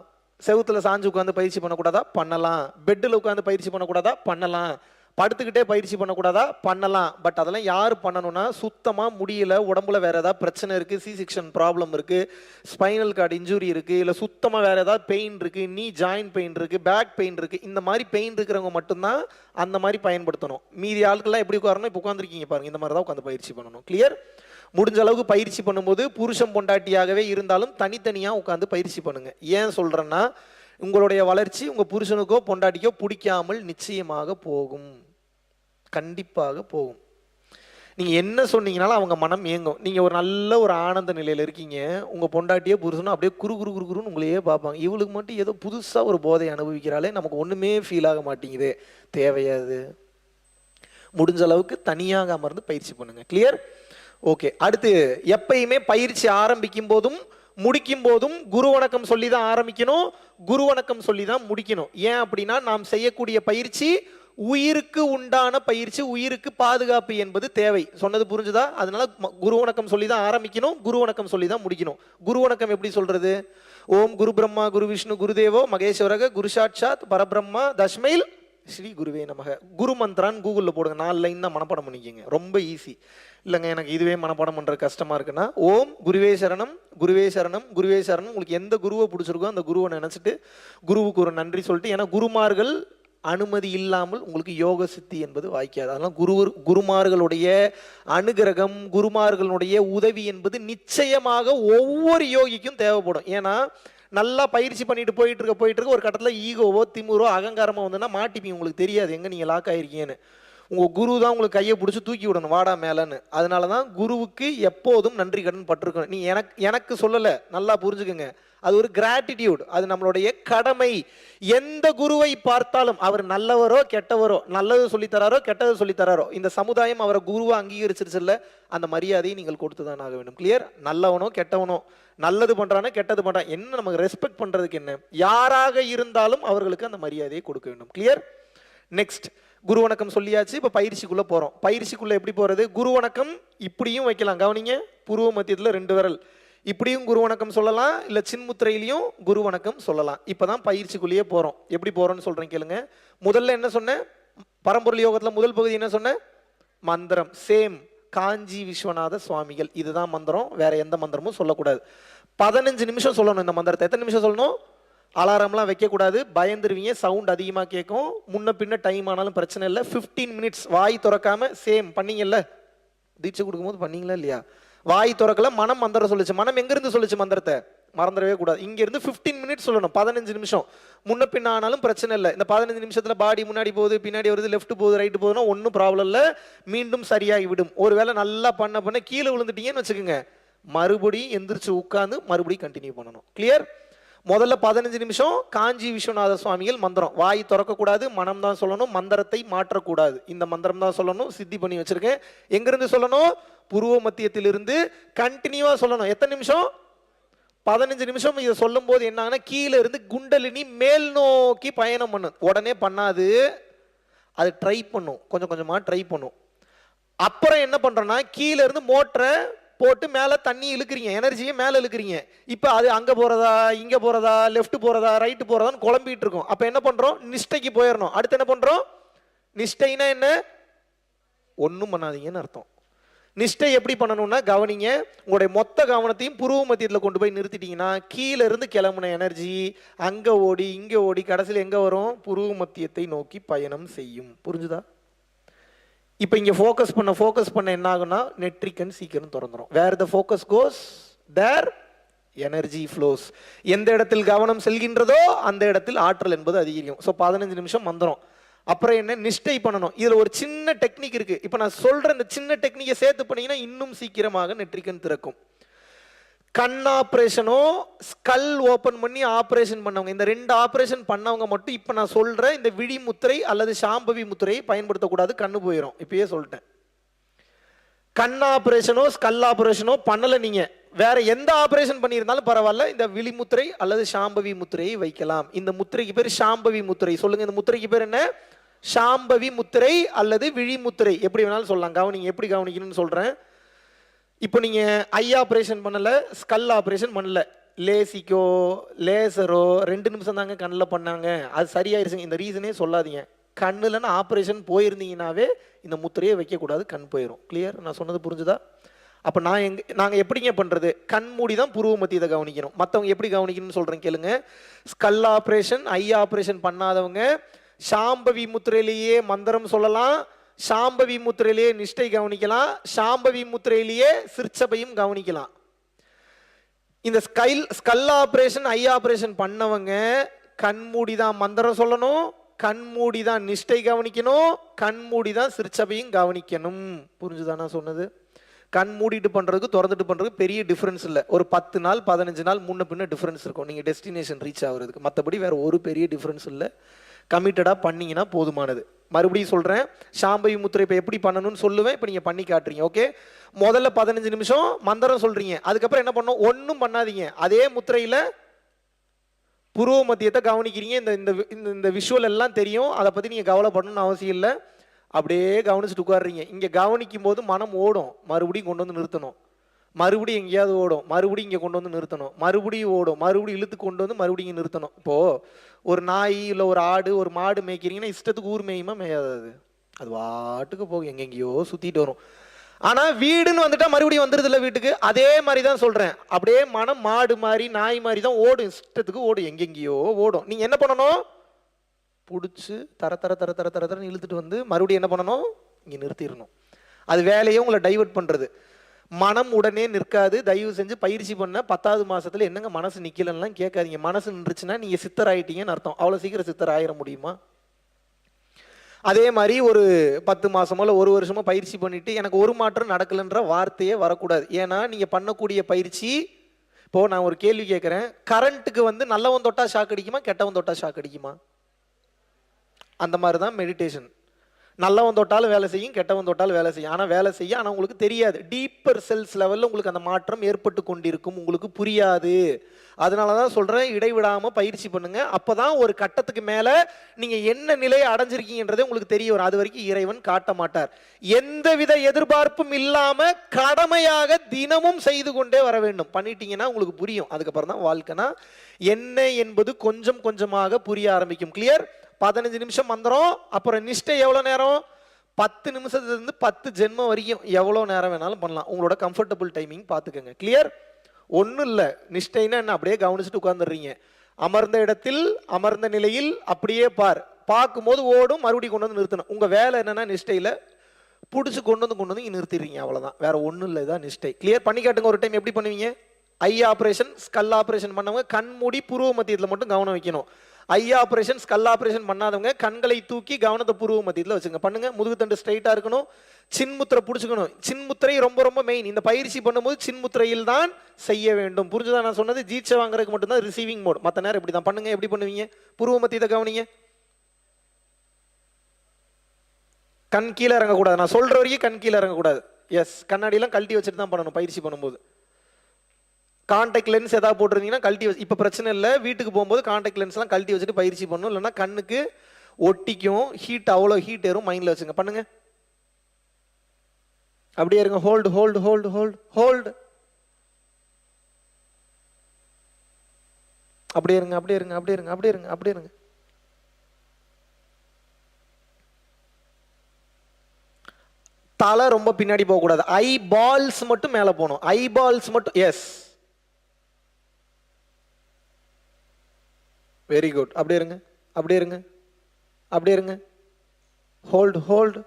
செவுத்தில் சாஞ்சு உட்காந்து பயிற்சி பண்ணக்கூடாதா? பண்ணலாம். பெட்டில் உட்காந்து பயிற்சி பண்ணக்கூடாதா? பண்ணலாம். படுத்துக்கிட்டே பயிற்சி பண்ணக்கூடாதா? பண்ணலாம். பட் அதெல்லாம் யார் பண்ணணும்னா, சுத்தமாக முடியல, உடம்புல வேறு ஏதாவது பிரச்சனை இருக்குது, சி செக்ஷன் ப்ராப்ளம் இருக்குது, ஸ்பைனல் கார்டு இன்ஜுரி இருக்குது, இல்லை சுத்தமாக வேறு ஏதாவது பெயின் இருக்குது, நீ ஜாயின்ட் பெயின் இருக்குது, பேக் பெயின் இருக்குது, இந்த மாதிரி பெயின் இருக்கிறவங்க மட்டும்தான் அந்த மாதிரி பயன்படுத்தணும். மீதி ஆட்கள்லாம் எப்படி உட்காரணும்? இப்போ உட்காந்துருக்கீங்க பாருங்கள், இந்த மாதிரி தான் உட்காந்து பயிற்சி பண்ணணும். கிளியர்? முடிஞ்ச அளவுக்கு பயிற்சி பண்ணும்போது புருஷன் பொண்டாட்டியாகவே இருந்தாலும் தனித்தனியாக உட்காந்து பயிற்சி பண்ணுங்கள். ஏன் சொல்கிறேன்னா, உங்களுடைய வளர்ச்சி உங்கள் புருஷனுக்கோ பொண்டாட்டிக்கோ பிடிக்காமல் நிச்சயமாக போகும், கண்டிப்பாக போகும். நீங்கள் என்ன சொன்னீங்கனாலும் அவங்க மனம் ஏங்கும். நீங்கள் ஒரு நல்ல ஒரு ஆனந்த நிலையில் இருக்கீங்க, உங்கள் பொண்டாட்டியே புருஷனும் அப்படியே குறு குறு குறு குருன்னு உங்களையே பார்ப்பாங்க. இவளுக்கு மட்டும் ஏதோ புதுசாக ஒரு போதை அனுபவிக்கிறாளே, நமக்கு ஒன்றுமே ஃபீல் ஆக மாட்டேங்குது. தேவையாது. முடிஞ்ச அளவுக்கு தனியாக அமர்ந்து பயிற்சி பண்ணுங்கள். கிளியர்? ஓகே. அடுத்து, எப்பயுமே பயிற்சி ஆரம்பிக்கும் போதும் முடிக்கும் போதும் குரு வணக்கம் சொல்லி தான் ஆரம்பிக்கணும், குரு வணக்கம் சொல்லி தான் முடிக்கணும். ஏன் அப்படின்னா, நாம் செய்யக்கூடிய பயிற்சி உயிருக்கு உண்டான பயிற்சி, உயிருக்கு பாதுகாப்பு என்பது தேவை. சொன்னது புரிஞ்சுதா? அதனால குரு வணக்கம் சொல்லி தான் ஆரம்பிக்கணும், குரு வணக்கம் சொல்லி தான் முடிக்கணும். குரு வணக்கம் எப்படி சொல்றது? ஓம் குரு பிரம்மா குரு விஷ்ணு குருதேவோ மகேஸ்வரக குரு சாட்சாத் பரபிரம்மா தஸ்மைல் ஸ்ரீ குருவே நமக. குரு மந்த்ரான்னு கூகுளில் போடுங்க, 4 லைன் தான் மனப்பாடம் பண்ணிக்கோங்க, ரொம்ப ஈஸி. இல்லைங்க எனக்கு இதுவே மனப்பாடம் பண்ணுற கஷ்டமாக இருக்குன்னா, ஓம் குருவே சரணம் குருவே சரணம் குருவே சரணம். உங்களுக்கு எந்த குருவை பிடிச்சிருக்கோ அந்த குருவை நினச்சிட்டு குருவுக்கு ஒரு நன்றி சொல்லிட்டு, ஏன்னா குருமார்கள் அனுமதி இல்லாமல் உங்களுக்கு யோக சித்தி என்பது வாய்க்காது. அதனால் குருமார்களுடைய அனுகிரகம், குருமார்களுடைய உதவி என்பது நிச்சயமாக ஒவ்வொரு யோகிக்கும் தேவைப்படும். ஏன்னா நல்லா பயிற்சி பண்ணிட்டு போயிட்டு இருக்க ஒரு கட்டத்தில் ஈகோவோ திமுறோ அகங்காரமோ வந்துன்னா மாட்டிப்பீங்க, உங்களுக்கு தெரியாது எங்கே நீங்கள் லாக் ஆகிருக்கீங்கன்னு. உங்கள் குரு தான் உங்களுக்கு கையை பிடிச்சி தூக்கி விடணும், வாடா மேலேன்னு. அதனால தான் குருவுக்கு எப்போதும் நன்றி கடன் பட்டிருக்கணும். நீ எனக்கு சொல்லலை, நல்லா புரிஞ்சுக்கோங்க, அது ஒரு கிராட்டிடியூட், அது நம்மளுடைய கடமை. எந்த குருவை பார்த்தாலும் அவர் நல்லவரோ கெட்டவரோ, நல்லது சொல்லித்தராரோ கெட்டது சொல்லித்தராரோ, இந்த சமுதாயம் அவரை குருவை அங்கீகரிச்சிருச்சுல்ல, அந்த மரியாதையை நீங்கள் கொடுத்து தான் ஆக வேண்டும். கிளியர்? நல்லவனோ கெட்டவனோ, நல்லது பண்ணுறானோ கெட்டது பண்ணுறான், என்ன நமக்கு ரெஸ்பெக்ட் பண்ணுறதுக்கு என்ன, யாராக இருந்தாலும் அவர்களுக்கு அந்த மரியாதையை கொடுக்க வேண்டும். கிளியர்? நெக்ஸ்ட், குரு வணக்கம் சொல்லியாச்சு. இப்போ பயிற்சிக்குள்ளே போகிறோம். பயிற்சிக்குள்ளே எப்படி போகிறது? குரு வணக்கம் இப்படியும் வைக்கலாம், கவனிங்க. புருவ மத்தியத்தில் 2 விரல் இப்படியும் குரு வணக்கம் சொல்லலாம், இல்லை சின்முத்திரையிலையும் குரு வணக்கம் சொல்லலாம். இப்போ தான் பயிற்சிக்குள்ளேயே போகிறோம். எப்படி போகிறோன்னு சொல்கிறேன் கேளுங்க. முதல்ல என்ன சொன்னேன்? பரம்பொருள் யோகத்தில் முதல் பகுதி என்ன சொன்னேன்? மந்திரம். சேம் காஞ்சி விஸ்வநாத சுவாமிகள், இதுதான் மந்திரம், வேற எந்த மந்திரமும் சொல்லக்கூடாது. 15 நிமிஷம் சொல்லணும் இந்த மந்திரத்தை. எத்தனை நிமிஷம் சொல்லணும்? அலாரம்லாம் வைக்கக்கூடாது, பயந்துருவீங்க, சவுண்ட் அதிகமாக கேட்கும், முன்ன பின்ன டைம் ஆனாலும் பிரச்சனை இல்லை. 15 மினிட்ஸ் வாய் திறக்காம. சேம் பண்ணீங்கல்ல, தீட்சை கொடுக்கும்போது பண்ணீங்களா இல்லையா? வாய் திறக்கல, மனம் மந்திரம் சொல்லிச்சு. மனம் எங்கிருந்து சொல்லிச்சு மந்திரத்தை? மறந்துடவே கூடாது. இங்கிருந்து 15 மினிட்ஸ் சொல்லணும், 15 நிமிஷம். முன்ன பின்ன ஆனாலும் பிரச்சனை இல்லை. இந்த 15 நிமிஷத்தில் பாடி முன்னாடி போகுது, பின்னாடி வருது, லெஃப்ட் போகுது, ரைட்டு போகுதுன்னா ஒன்றும் ப்ராப்ளம் இல்லை, மீண்டும் சரியாகி விடும். ஒரு வேளை நல்லா பண்ண கீழே விழுந்துட்டீங்கன்னு வச்சுக்கோங்க, மறுபடியும் எந்திரிச்சு உட்காந்து மறுபடியும் கண்டினியூ பண்ணணும். கிளியர்? முதல்ல 15 நிமிஷம் காஞ்சி விஸ்வநாத சுவாமிகள் மந்திரம். வாய் திறக்கக்கூடாது, மனம் தான் சொல்லணும், மந்திரத்தை மாற்றக்கூடாது. இந்த மந்திரம் தான் சொல்லணும், சித்தி பண்ணி வச்சிருக்கேன். எங்கிருந்து சொல்லணும்? புருவ மத்தியத்திலிருந்து கண்டினியூவா சொல்லணும். எத்தனை நிமிஷம்? 15 நிமிஷம். இதை சொல்லும் போது என்ன, கீழே இருந்து குண்டலினி மேல் நோக்கி பயணம் பண்ணும். உடனே பண்ணாது, அது ட்ரை பண்ணும், கொஞ்சம் கொஞ்சமாக ட்ரை பண்ணும். அப்புறம் என்ன பண்றோம்னா, கீழே இருந்து மோட்டரை போட்டு மேலே தண்ணி இழுக்கிறீங்க, எனர்ஜியை மேலே இழுக்கிறீங்க. இப்போ அது அங்கே போகிறதா, இங்கே போகிறதா, லெஃப்ட் போகிறதா, ரைட்டு போகிறதான்னு குழம்பிட்டு இருக்கோம். அப்போ என்ன பண்ணுறோம்? நிஷ்டைக்கு போயிடணும். அடுத்து என்ன பண்ணுறோம்? நிஷ்டைனா என்ன? ஒன்றும் பண்ணாதீங்கன்னு அர்த்தம். நிஷ்டை எப்படி பண்ணணும்னா, கவனிங்க, உங்களுடைய மொத்த கவனத்தையும் புருவ மத்தியத்தில் கொண்டு போய் நிறுத்திட்டீங்கன்னா, கீழே இருந்து கிளம்புன எனர்ஜி அங்கே ஓடி இங்கே ஓடி கடைசியில் எங்கே வரும்? புருவ மத்தியத்தை நோக்கி பயணம் செய்யும். புரிஞ்சுதா? இப்போ இங்கே ஃபோக்கஸ் பண்ண என்ன ஆகுனா, நெட்ரிக்கன் சீக்கிரம் திறந்துடும். Where the focus goes there energy flows. எந்த இடத்தில் கவனம் செல்கின்றதோ அந்த இடத்தில் ஆற்றல் என்பது அதிகரிக்கும். ஸோ 15 நிமிஷம் மந்திரம். அப்புறம் என்ன? நிஷ்டை பண்ணணும். இதில் ஒரு சின்ன டெக்னிக் இருக்கு. இப்போ நான் சொல்ற இந்த சின்ன டெக்னிக்கை சேர்த்து பண்ணீங்கன்னா இன்னும் சீக்கிரமாக நெட்ரிக்கன் திறக்கும். கண் ஆப்ரேஷனோ ஸ்கல் ஓப்பன் பண்ணி ஆப்ரேஷன் பண்ணவங்க, இந்த 2 ஆப்ரேஷன் பண்ணவங்க மட்டும் இப்போ நான் சொல்ற இந்த விழி முத்திரை அல்லது சாம்பவி முத்திரையை பயன்படுத்தக்கூடாது, கண்ணு போயிடும். இப்பயே சொல்லிட்டேன். கண் ஆப்ரேஷனோ ஸ்கல் ஆப்ரேஷனோ பண்ணல, நீங்க வேற எந்த ஆப்ரேஷன் பண்ணியிருந்தாலும் பரவாயில்ல, இந்த விழி முத்திரை அல்லது சாம்பவி முத்திரையை வைக்கலாம். இந்த முத்திரைக்கு பேர் சாம்பவி முத்திரை. சொல்லுங்க, இந்த முத்திரைக்கு பேர் என்ன? சாம்பவி முத்திரை அல்லது விழி முத்திரை, எப்படி வேணாலும் சொல்லலாம். கவனிங்க, எப்படி கவனிக்கணும்னு சொல்றேன். இப்போ நீங்க ஐ ஆப்ரேஷன் பண்ணல, ஸ்கல் ஆப்ரேஷன் பண்ணல, லேசிக்கோ லேசரோ 2 நிமிஷம் தாங்க கண்ணில் பண்ணாங்க, அது சரியாயிருச்சுங்க, இந்த ரீசனே சொல்லாதீங்க. கண்ணுலன்னு ஆப்ரேஷன் போயிருந்தீங்கன்னாவே இந்த முத்திரையை வைக்கக்கூடாது, கண் போயிடும். கிளியர்? நான் சொன்னது புரிஞ்சுதா? அப்போ நாங்கள் எப்படிங்க பண்ணுறது? கண் மூடி தான் புருவ மத்தியத்தை கவனிக்கணும். மற்றவங்க எப்படி கவனிக்கணும்னு சொல்கிறேன் கேளுங்க. ஸ்கல் ஆப்ரேஷன், ஐ ஆப்ரேஷன் பண்ணாதவங்க சாம்பவி முத்திரையிலேயே மந்திரம் சொல்லலாம், சாம்பவி முத்திரையிலேயே நிஷ்டை கவனிக்கலாம், சாம்பவி முத்திரையிலேயே சிற்சபையும் கவனிக்கலாம். இந்த ஸ்கல் ஆப்ரேஷன், ஐ ஆப்ரேஷன் பண்ணவங்க கண்மூடி தான் மந்திரம் சொல்லணும், கண்மூடி தான் நிஷ்டை கவனிக்கணும், கண்மூடி தான் சிற்சபையும் கவனிக்கணும். புரிஞ்சுதா நான் சொன்னது? கண் மூடிட்டு பண்ணுறதுக்கு திறந்துட்டு பண்ணுறதுக்கு பெரிய டிஃப்ரென்ஸ் இல்லை. ஒரு 10 நாள் 15 நாள் முன்ன பின்ன டிஃப்ரென்ஸ் இருக்கும் நீங்கள் டெஸ்டினேஷன் ரீச் ஆகுறதுக்கு. மற்றபடி வேறு ஒரு பெரிய டிஃப்ரென்ஸ் இல்லை. கமிட்டடாக பண்ணிங்கன்னா போதுமானது. மறுபடியும் சொல்கிறேன், சாம்பவி முத்திரை இப்போ எப்படி பண்ணணும்னு சொல்லுவேன், இப்போ நீங்கள் பண்ணி காட்டுறீங்க. ஓகே, முதல்ல 15 நிமிஷம் மந்திரம் சொல்கிறீங்க, அதுக்கப்புறம் என்ன பண்ணணும்? ஒன்றும் பண்ணாதீங்க, அதே முத்திரையில் புருவ மத்தியத்தை கவனிக்கிறீங்க. இந்த இந்த விஷுவல் எல்லாம் தெரியும், அதை பற்றி நீங்கள் கவலைப்படணும்னு அவசியம் இல்லை. அப்படியே கவனிச்சுட்டு உட்காடுறீங்க. இங்கே கவனிக்கும் போது மனம் ஓடும், மறுபடியும் கொண்டு வந்து நிறுத்தணும், மறுபடியும் எங்கேயாவது ஓடும், மறுபடியும் இங்கே கொண்டு வந்து நிறுத்தணும், மறுபடியும் ஓடும், மறுபடியும் இழுத்து கொண்டு வந்து மறுபடியும் நிறுத்தணும். இப்போது ஒரு நாய் இல்லை ஒரு ஆடு ஒரு மாடு மேய்க்கிறீங்கன்னா இஷ்டத்துக்கு ஊர் மேயுமா மேயாதது, அது வாட்டுக்கு போகும், எங்கெங்கேயோ சுற்றிட்டு வரும். ஆனால் வீடுன்னு வந்துட்டா மறுபடியும் வந்துடுது இல்லை வீட்டுக்கு. அதே மாதிரி தான் சொல்கிறேன், அப்படியே மனம் மாடு மாதிரி நாய் மாதிரி தான் ஓடும், இஷ்டத்துக்கு ஓடும், எங்கெங்கேயோ ஓடும். நீங்கள் என்ன பண்ணணும்? பிடிச்சி தர தர தர தர தர தரன்னு இழுத்துட்டு வந்து மறுபடியும் என்ன பண்ணணும்? இங்கே நிறுத்திடணும். அது வேலையே உங்களை டைவர்ட் பண்ணுறது. மனம் உடனே நிற்காது. தயவு செஞ்சு பயிற்சி பண்ண 10வது மாதத்தில் என்னங்க மனசு நிற்கலன்னா கேட்காதீங்க. மனசு நின்றுச்சுன்னா நீங்கள் சித்தர் ஆகிட்டீங்கன்னு அர்த்தம். அவ்வளோ சீக்கிரம் சித்தர் ஆயிட முடியுமா? அதே மாதிரி ஒரு 10 மாதமோ இல்லை 1 வருஷமோ பயிற்சி பண்ணிவிட்டு எனக்கு ஒரு மாற்றம் நடக்கலைன்ற வார்த்தையே வரக்கூடாது. ஏன்னா நீங்கள் பண்ணக்கூடிய பயிற்சி, இப்போது நான் ஒரு கேள்வி கேட்குறேன், கரண்ட்டுக்கு வந்து நல்லவன் தொட்டா ஷாக் அடிக்குமா, கெட்டவன் தொட்டா ஷாக் அடிக்குமா? அந்த மாதிரி தான் மெடிடேஷன். நல்லவன் தொட்டாலும் வேலை செய்யும், கெட்டவன் தொட்டாலும் வேலை செய்யும். ஆனால் வேலை செய்ய, ஆனால் உங்களுக்கு தெரியாது. டீப்பர் செல்ஸ் லெவலில் உங்களுக்கு அந்த மாற்றம் ஏற்பட்டு கொண்டிருக்கும், உங்களுக்கு புரியாது. அதனால தான் சொல்கிறேன், இடைவிடாமல் பயிற்சி பண்ணுங்கள். அப்போ தான் ஒரு கட்டத்துக்கு மேலே நீங்கள் என்ன நிலையை அடைஞ்சிருக்கீங்கன்றதே உங்களுக்கு தெரிய வரும். அது வரைக்கும் இறைவன் காட்ட மாட்டார். எந்தவித எதிர்பார்ப்பும் இல்லாமல் கடமையாக தினமும் செய்து கொண்டே வர வேண்டும். பண்ணிட்டீங்கன்னா உங்களுக்கு புரியும். அதுக்கப்புறம் தான் வாழ்க்கைனா என்ன என்பது கொஞ்சம் கொஞ்சமாக புரிய ஆரம்பிக்கும். கிளியர்? 15 நிமிஷம் மந்திரம், அப்புறம் நிஷ்டை எவ்வளோ நேரம்? 10 நிமிஷத்துலேருந்து 10 ஜென்மம் வரைக்கும் எவ்வளோ நேரம் வேணாலும் பண்ணலாம். உங்களோட கம்ஃபர்டபுள் டைமிங் பார்த்துக்கோங்க. கிளியர்? ஒன்றும் இல்லை, நிஷ்டைன்னா என்ன, அப்படியே கவனிச்சுட்டு உட்காந்துடுறீங்க. அமர்ந்த இடத்தில் அமர்ந்த நிலையில் அப்படியே பார்க்கும்போது ஓடும், மறுபடியும் கொண்டு வந்து நிறுத்தணும். உங்கள் வேலை என்னென்னா நிஷ்டையில் பிடிச்சி கொண்டு வந்து இங்கே நிறுத்திடுறீங்க, அவ்வளோதான். வேறு ஒன்றும் இல்லை, இதான் நிஷ்டை. கிளியர்? பண்ணி காட்டுங்க ஒரு டைம். எப்படி பண்ணுவீங்க? ஐ ஆப்ரேஷன், ஸ்கல் ஆப்ரேஷன் பண்ணவங்க கண் மூடி புருவ மத்தியத்தில் மட்டும் கவனம் வைக்கணும். ஐ ஆப்ரேஷன், ஸ்கல் ஆப்ரேஷன் பண்ணாதவங்க கண்களை தூக்கி கவனத்தை புருவ மத்தியத்தில் வச்சுங்க. பண்ணுங்க. முதுகுத்தண்டு ஸ்ட்ரைட்டாக இருக்கணும், சின்முத்திரை பிடிச்சிக்கணும். சின்முத்திரை ரொம்ப ரொம்ப மெயின். இந்த பயிற்சி பண்ணும்போது சின்முத்திரையில் தான் செய்ய வேண்டும். புரிஞ்சுதான் நான் சொன்னது? ஜீட்சை வாங்குறதுக்கு மட்டும்தான் ரிசீவிங் மோட், மற்ற நேரம் இப்படி தான் பண்ணுங்க. எப்படி பண்ணுவீங்க? புருவ மத்தியத்தை கவனிங்க. கண் கீழே இறங்கக்கூடாது, நான் சொல்ற வரைக்கும் கண் கீழே இறங்கக்கூடாது. எஸ், கண்ணாடியெல்லாம் கழட்டி வச்சுட்டு தான் பண்ணணும் பயிற்சி பண்ணும்போது. கான்டாக்ட் லென்ஸ் ஏதாவது போட்டிருந்தீங்கன்னா கழட்டி வச்சு, இப்போ பிரச்சனை இல்லை, வீட்டுக்கு போகும்போது கான்டாக்ட் லென்ஸ்லாம் கழட்டி வச்சுட்டு பயிற்சி பண்ணணும். இல்லைன்னா கண்ணுக்கு ஒட்டிக்கும், ஹீட் அவ்வளோ ஹீட் ஏறும். மைண்டில் வச்சுங்க. பண்ணுங்க. அப்படியே இருங்க. Hold hold hold hold hold. அப்படியே இருங்க, அப்படியே இருங்க, அப்படியே இருங்க, அப்படியே இருங்க, அப்படியே இருங்க. தலை ரொம்ப பின்னாடி போகக்கூடாது. ஐ பால்ஸ் மட்டும் மேலே போகணும். ஐ பால்ஸ் மட்டும். Yes, very good. அப்படியே இருங்க, அப்படியே இருங்க, அப்படியே இருங்க. Hold hold.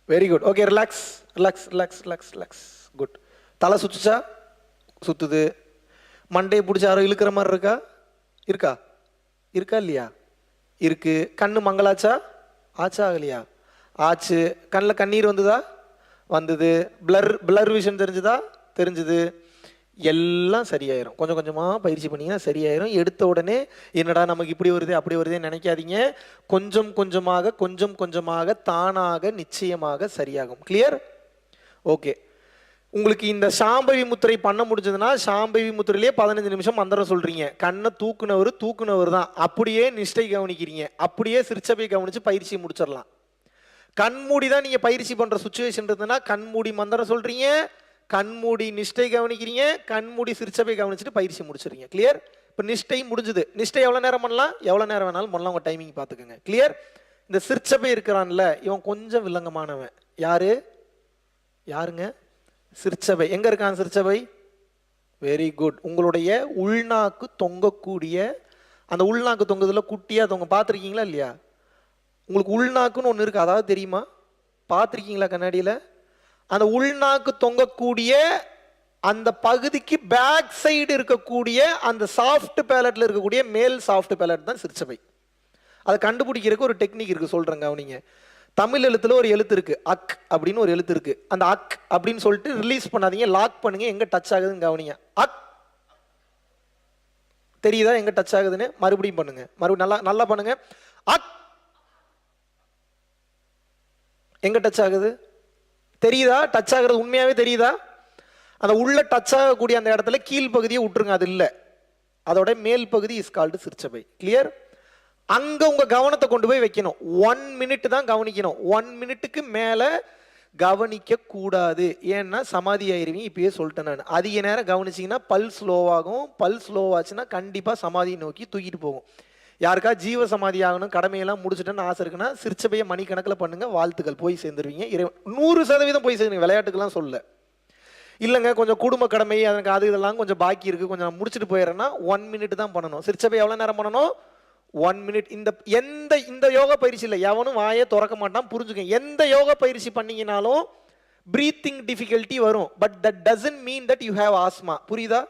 Very good. Okay, relax relax relax relax relax. Good. தலை சுத்துச்சா? சுத்துது. மண்டையை பிடிச்ச யாரோ இழுக்கிற மாதிரி இருக்கா? இருக்கா? இருக்கா இல்லையா? இருக்கு. கண்ணு மங்களாச்சா? ஆச்சா ஆகலையா? ஆச்சு. கண்ணில் கண்ணீர் வந்ததா? வந்தது. பிளர் விஷன் தெரிஞ்சுதா? தெரிஞ்சுது. எல்லாம் சரியாயிரும். கொஞ்சம் கொஞ்சமாக பயிற்சி பண்ணிங்கன்னா சரியாயிரும். எடுத்த உடனே என்னடா நமக்கு இப்படி வருது அப்படி வருதுன்னு நினைக்காதீங்க. கொஞ்சம் கொஞ்சமாக கொஞ்சம் கொஞ்சமாக தானாக நிச்சயமாக சரியாகும். கிளியர்? ஓகே. உங்களுக்கு இந்த சாம்பவி முத்திரை பண்ண முடிஞ்சதுன்னா சாம்பவி முத்திரையிலே 15 நிமிஷம் மந்திரம் சொல்றீங்க. கண்ணை தூக்குனவர் தான். அப்படியே நிஷ்டை கவனிக்கிறீங்க, அப்படியே சிற்சபை கவனிச்சு பயிற்சி முடிச்சிடலாம். கண்மூடி தான் நீங்க பயிற்சி பண்ற சுச்சுவேஷன் இருந்ததுன்னா கண்மூடி மந்திரம் சொல்றீங்க, கண்மூடி நிஷ்டை கவனிக்கிறீங்க, கண்மூடி சிற்சபை கவனிச்சுட்டு பயிற்சி முடிச்சிடுறீங்க. கிளியர்? இப்போ நிஷ்டை முடிஞ்சுது. நிஷ்டை எவ்வளோ நேரம் பண்ணலாம்? எவ்வளோ நேரம் வேணாலும் பண்ணலாம். உங்கள் டைமிங் பார்த்துக்கோங்க. கிளியர்? இந்த சிற்சபை இருக்கிறான்ல, இவன் கொஞ்சம் வில்லங்கமானவன். யாருங்க? சிற்சபை. எங்கே இருக்கான் சிற்சபை? Very good. உங்களுடைய உள்நாக்கு தொங்கக்கூடிய, அந்த உள்நாக்கு தொங்குதுல குட்டியாக தொங்க பார்த்துருக்கீங்களா இல்லையா? உங்களுக்கு உள்நாக்குன்னு ஒன்று இருக்குது, அதாவது தெரியுமா? பார்த்துருக்கீங்களா கண்ணாடியில்? அந்த உள்நாக்கு தொங்கக்கூடிய அந்த பகுதிக்கு பேக் சைடு இருக்கக்கூடிய அந்த சாஃப்ட் பேலட்ல இருக்கக்கூடிய மேல் சாஃப்ட் பேலட் தான் சிற்சபை. அதை கண்டுபிடிக்கிறதுக்கு ஒரு டெக்னிக் இருக்கு, சொல்றேங்க. அவனிங்க தமிழ் எழுத்துல ஒரு எழுத்து இருக்கு, அக் அப்படின்னு ஒரு எழுத்து இருக்கு. அந்த அக் அப்படின்னு சொல்லிட்டு ரிலீஸ் பண்ணாதீங்க, லாக் பண்ணுங்க. எங்க டச் ஆகுதுன்னு கவனிங்க. அக் தெரியுதா எங்க டச் ஆகுதுன்னு? மறுபடியும் பண்ணுங்க, மறுபடியும் நல்லா பண்ணுங்க. அக் எங்க டச் ஆகுது? தெரியுதா? டச் ஆகுறது உண்மையாவே தெரியுதா? அந்த உள்ள டச் ஆகக்கூடிய அந்த இடத்துல கீழ் பகுதியை விட்டுருங்க, அது இல்லை. அதோட மேல் பகுதி இஸ் கால்டு சிற்சபை. கிளியர்? அங்க உங்க கவனத்தை கொண்டு போய் வைக்கணும். 1 மினிட் தான் கவனிக்கணும். 1 மினிட்டுக்கு மேல கவனிக்க கூடாது. ஏன்னா சமாதி ஆயிருவீங்க. இப்பயே சொல்லிட்டேன் நான். அதிக நேரம் கவனிச்சிங்கன்னா பல் ஸ்லோவாகும். பல் ஸ்லோவாச்சுன்னா கண்டிப்பா சமாதியை நோக்கி தூக்கிட்டு போகும். யாருக்கா ஜீவ சமாதி ஆகணும், கடமையெல்லாம் முடிச்சுட்டேன்னு ஆசை இருக்குன்னா சிற்சபையை மணிக்கணக்கில் பண்ணுங்க. வாழ்த்துக்கள், போய் சேர்ந்துருவீங்க. 100% போய் சேர்ந்துருவீங்க. விளையாட்டுக்கெல்லாம் சொல்ல இல்லைங்க, கொஞ்சம் குடும்ப கடமை, எனக்கு அது இதெல்லாம் கொஞ்சம் பாக்கி இருக்கு, கொஞ்சம் நான் முடிச்சுட்டு போயிடுறேன்னா 1 மினிட் தான் பண்ணணும். சிற்சபை எவ்வளோ நேரம் பண்ணணும்? 1 மினிட். இந்த யோகா பயிற்சி இல்லை, எவனும் வாயை திறக்க மாட்டான். புரிஞ்சுக்க, எந்த யோகா பயிற்சி பண்ணீங்கனாலும் பிரீத்திங் டிஃபிகல்ட்டி வரும். But that doesn't mean that you have asthma. புரியுதா?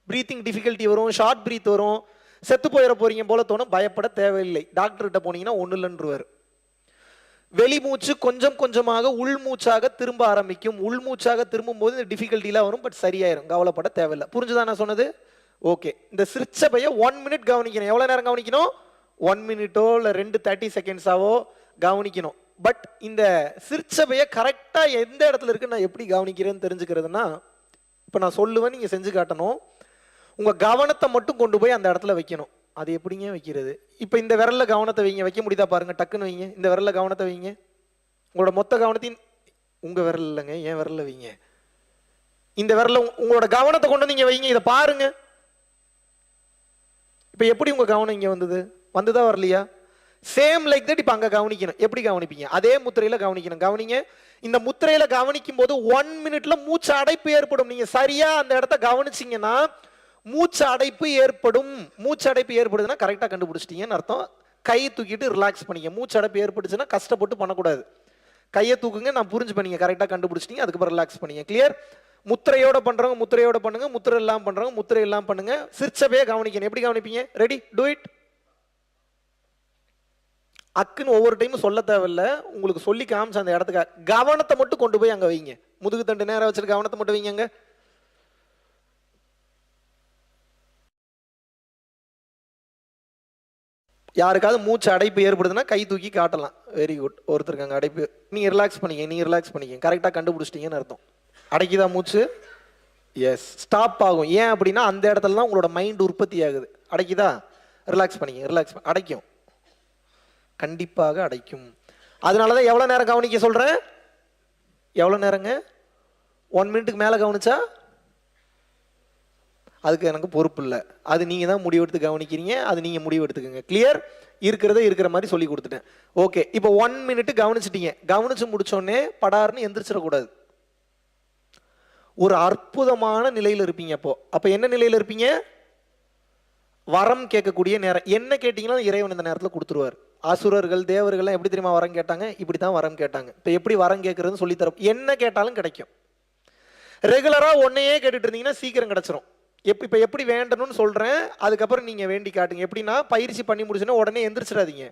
பிரீத்திங் டிஃபிகல்ட்டி வரும், ஷார்ட் பிரீத் வரும், செத்து போயிட போறீங்க போல தோணும். பயப்பட தேவையில்லை. டாக்டர்கிட்ட போனீங்கன்னா ஒன்றும் இல்லைன்றுவார். வெளிமூச்சு கொஞ்சம் கொஞ்சமாக உள்மூச்சாக திரும்ப ஆரம்பிக்கும். உள்மூச்சாக திரும்பும் போது இந்த டிஃபிகல்ட்டிலாம் வரும், பட் சரியாயிரும். கவலைப்பட தேவையில்லை. புரிஞ்சுதான் நான் சொன்னது? ஓகே. இந்த சிற்சபையை 1 மினிட் கவனிக்கணும். எவ்வளோ நேரம் கவனிக்கணும்? 1 மினிட்டோ இல்லை 30 செகண்ட்ஸாவோ கவனிக்கணும். பட் இந்த சிற்சபையை கரெக்டாக எந்த இடத்துல இருக்கு நான் எப்படி கவனிக்கிறேன்னு தெரிஞ்சுக்கிறதுனா, இப்போ நான் சொல்லுவேன், நீங்கள் செஞ்சு காட்டணும். உங்கள் கவனத்தை மட்டும் கொண்டு போய் அந்த இடத்துல வைக்கணும். அது எப்படிங்க வைக்கிறது? இப்போ இந்த விரல்ல கவனத்தை வைங்க. வைக்க முடியுதா பாருங்க, டக்குன்னு வைங்க. இந்த விரல்ல கவனத்தை வைங்க. உங்களோட மொத்த கவனத்தின் உங்க விரல் இல்லைங்க, என் விரல்ல வைங்க. இந்த விரல்ல உங்களோட கவனத்தை கொண்டு வந்து இங்க வைங்க. இதை பாருங்க. இப்போ எப்படி உங்க கவனம் இங்க வந்துதா வரலையா? Same like that. இப்போ அங்க கவனிக்கணும். எப்படி கவனிப்பீங்க? அதே முத்திரையில கவனிக்கணும். கவனிங்க. இந்த முத்திரையில கவனிக்கும் போது 1 மினிட்ல மூச்சு அடைப்பு ஏற்படும். நீங்க சரியா அந்த இடத்த கவனிச்சீங்கன்னா மூச்சு அடைப்பு ஏற்படும். மூச்சு அடைப்பு ஏற்படுதுன்னா கரெக்டாக கண்டுபிடிச்சிட்டீங்கன்னு அர்த்தம். கையை தூக்கிட்டு ரிலாக்ஸ் பண்ணிங்க. மூச்சு அடைப்பு ஏற்பட்டுச்சுன்னா கஷ்டப்பட்டு பண்ணக்கூடாது. கையை தூக்குங்க, நான் புரிஞ்சு பண்ணீங்க, கரெக்டாக கண்டுபிடிச்சிட்டீங்க, அதுக்கப்புறம் ரிலாக்ஸ் பண்ணிங்க. கிளியர்? முத்திரையோட பண்றவங்க முத்திரையோட பண்ணுங்க, முத்திரை எல்லாம் பண்றவங்க முத்திரை எல்லாம் பண்ணுங்க. சிற்சபையை கவனிக்கணும். எப்படி கவனிப்பீங்க? Ready, do it. அக்குன்னு ஒவ்வொரு டைமும் சொல்ல தேவையில்லை, உங்களுக்கு சொல்லி காமிச்ச அந்த இடத்துக்கு கவனத்தை மட்டும் கொண்டு போய் அங்கே வைங்க. முதுகு தண்டு நேரம் வச்சுட்டு கவனத்தை மட்டும் வைங்க. யாருக்காவது மூச்சு அடைப்பு ஏற்படுதுன்னா கை தூக்கி காட்டலாம். Very good. ஒருத்தருக்காங்க அடைப்பு. நீங்க ரிலாக்ஸ் பண்ணிக்க. கரெக்டாக கண்டுபிடிச்சிட்டீங்கன்னு அர்த்தம். அடைக்குதா மூச்சு? எஸ். ஸ்டாப் ஆகும். ஏன் அப்படின்னா அந்த இடத்துல தான் உங்களோட மைண்ட் உற்பத்தி ஆகுது. அடைக்குதா? ரிலாக்ஸ் பண்ணிக்க. அடைக்கும், கண்டிப்பாக அடைக்கும். அதனாலதான் எவ்வளவு நேரம் கவனிக்க சொல்றேன். எவ்வளவு நேரங்க? 1 மினிட்டுக்கு மேல கவனிச்சா அதுக்கு எனக்கு பொறுப்பு இல்லை. அது நீங்க தான் முடிவெடுத்து கவனிக்கிறீங்க. அது நீங்க முடிவெடுத்துக்கங்க. கிளியர்? இருக்கிற மாதிரி சொல்லி கொடுத்துட்டேன். ஓகே. இப்போ 1 மினிட் கவனிச்சிட்டீங்க. கவனிச்சு முடிச்சோடனே படார்னு எந்திரிச்சிடக்கூடாது. ஒரு அற்புதமான நிலையில் இருப்பீங்க. அப்போ என்ன நிலையில் இருப்பீங்க? வரம் கேட்கக்கூடிய நேரம். என்ன கேட்டீங்கன்னா இறைவன் இந்த நேரத்தில் கொடுத்துருவார். அசுரர்கள் தேவர்கள்லாம் எப்படி தெரியுமா வரம் கேட்டாங்க? இப்படி தான் வரம் கேட்டாங்க. இப்போ எப்படி வரம் கேட்கறதுன்னு சொல்லித்தரோம். என்ன கேட்டாலும் கிடைக்கும். ரெகுலரா ஒன்னையே கேட்டுட்டு இருந்தீங்கன்னா சீக்கிரம் கிடைச்சிரும். இப்போ எப்படி வேண்டணும்னு சொல்றேன், அதுக்கப்புறம் நீங்க வேண்டி காட்டுங்க. எப்படின்னா பயிற்சி பண்ணி முடிச்சுன்னா உடனே எந்திரிச்சிடாதீங்க.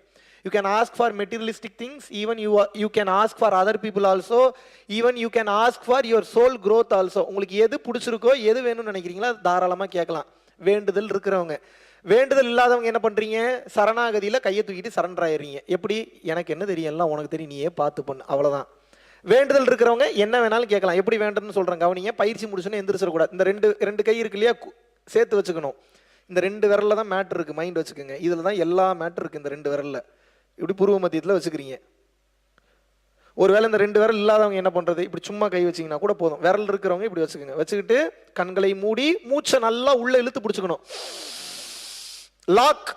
You can ask for materialistic things, even you can ask for other people also, even you can ask for your soul growth also. உங்களுக்கு எது பிடிச்சிருக்கோ, எது வேணும்னு நினைக்கிறீங்களோ தாராளமா கேட்கலாம். வேண்டுதல் இருக்கிறவங்க. வேண்டுதல் இல்லாதவங்க என்ன பண்றீங்க? சரணாகதியில கையை தூக்கிட்டு சரண்டர் ஆயிடுறீங்க. எப்படி? எனக்கு என்ன தெரியும், எல்லாம் உனக்கு தெரியும், நீயே பார்த்து பண்ணு, அவ்வளவுதான். வேண்டுதல் இருக்கிறவங்க என்ன வேணாலும் கேட்கலாம். எப்படி வேண்டுன்னு சொல்றேன் கவனிங்க. பயிற்சி முடிச்சுன்னு எந்திரிச்சிடக்கூடாது. இந்த ரெண்டு கை இருக்கு இல்லையா, சேர்த்து வச்சுக்கணும். இந்த 2 விரல்ல தான் மேட்டர் இருக்கு, மைண்ட் வச்சுக்கோங்க. இதுல தான் எல்லா மேட்டர் இருக்கு. இந்த 2 விரல்ல இப்படி புருவ மத்தியத்தில் வச்சுக்கிறீங்க. ஒருவேளை இந்த 2 விரல் இல்லாதவங்க என்ன பண்றது? இப்படி சும்மா கை வச்சிங்கன்னா கூட போதும். விரல் இருக்கிறவங்க இப்படி வச்சுக்கோங்க. வச்சுக்கிட்டு கண்களை மூடி மூச்சை நல்லா உள்ள இழுத்து பிடிச்சுக்கணும். லாக்,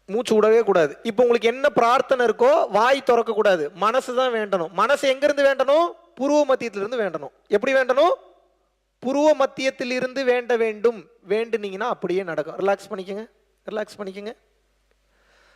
மூச்சு விடவே கூடாது. இப்போ உங்களுக்கு என்ன பிரார்த்தனை இருக்கோ வாய் திறக்க கூடாது, மனசு தான் வேண்டணும். மனசு எங்கிருந்து வேண்டணும்? புருவ மத்தியத்திலிருந்து வேண்டணும். எப்படி வேண்டணும்? புருவ மத்தியத்திலிருந்து வேண்ட வேண்டும். வேண்டுனீங்கன்னா அப்படியே நடக்கும். ரிலாக்ஸ் பண்ணிக்கங்க, ரிலாக்ஸ் பண்ணிக்கங்க.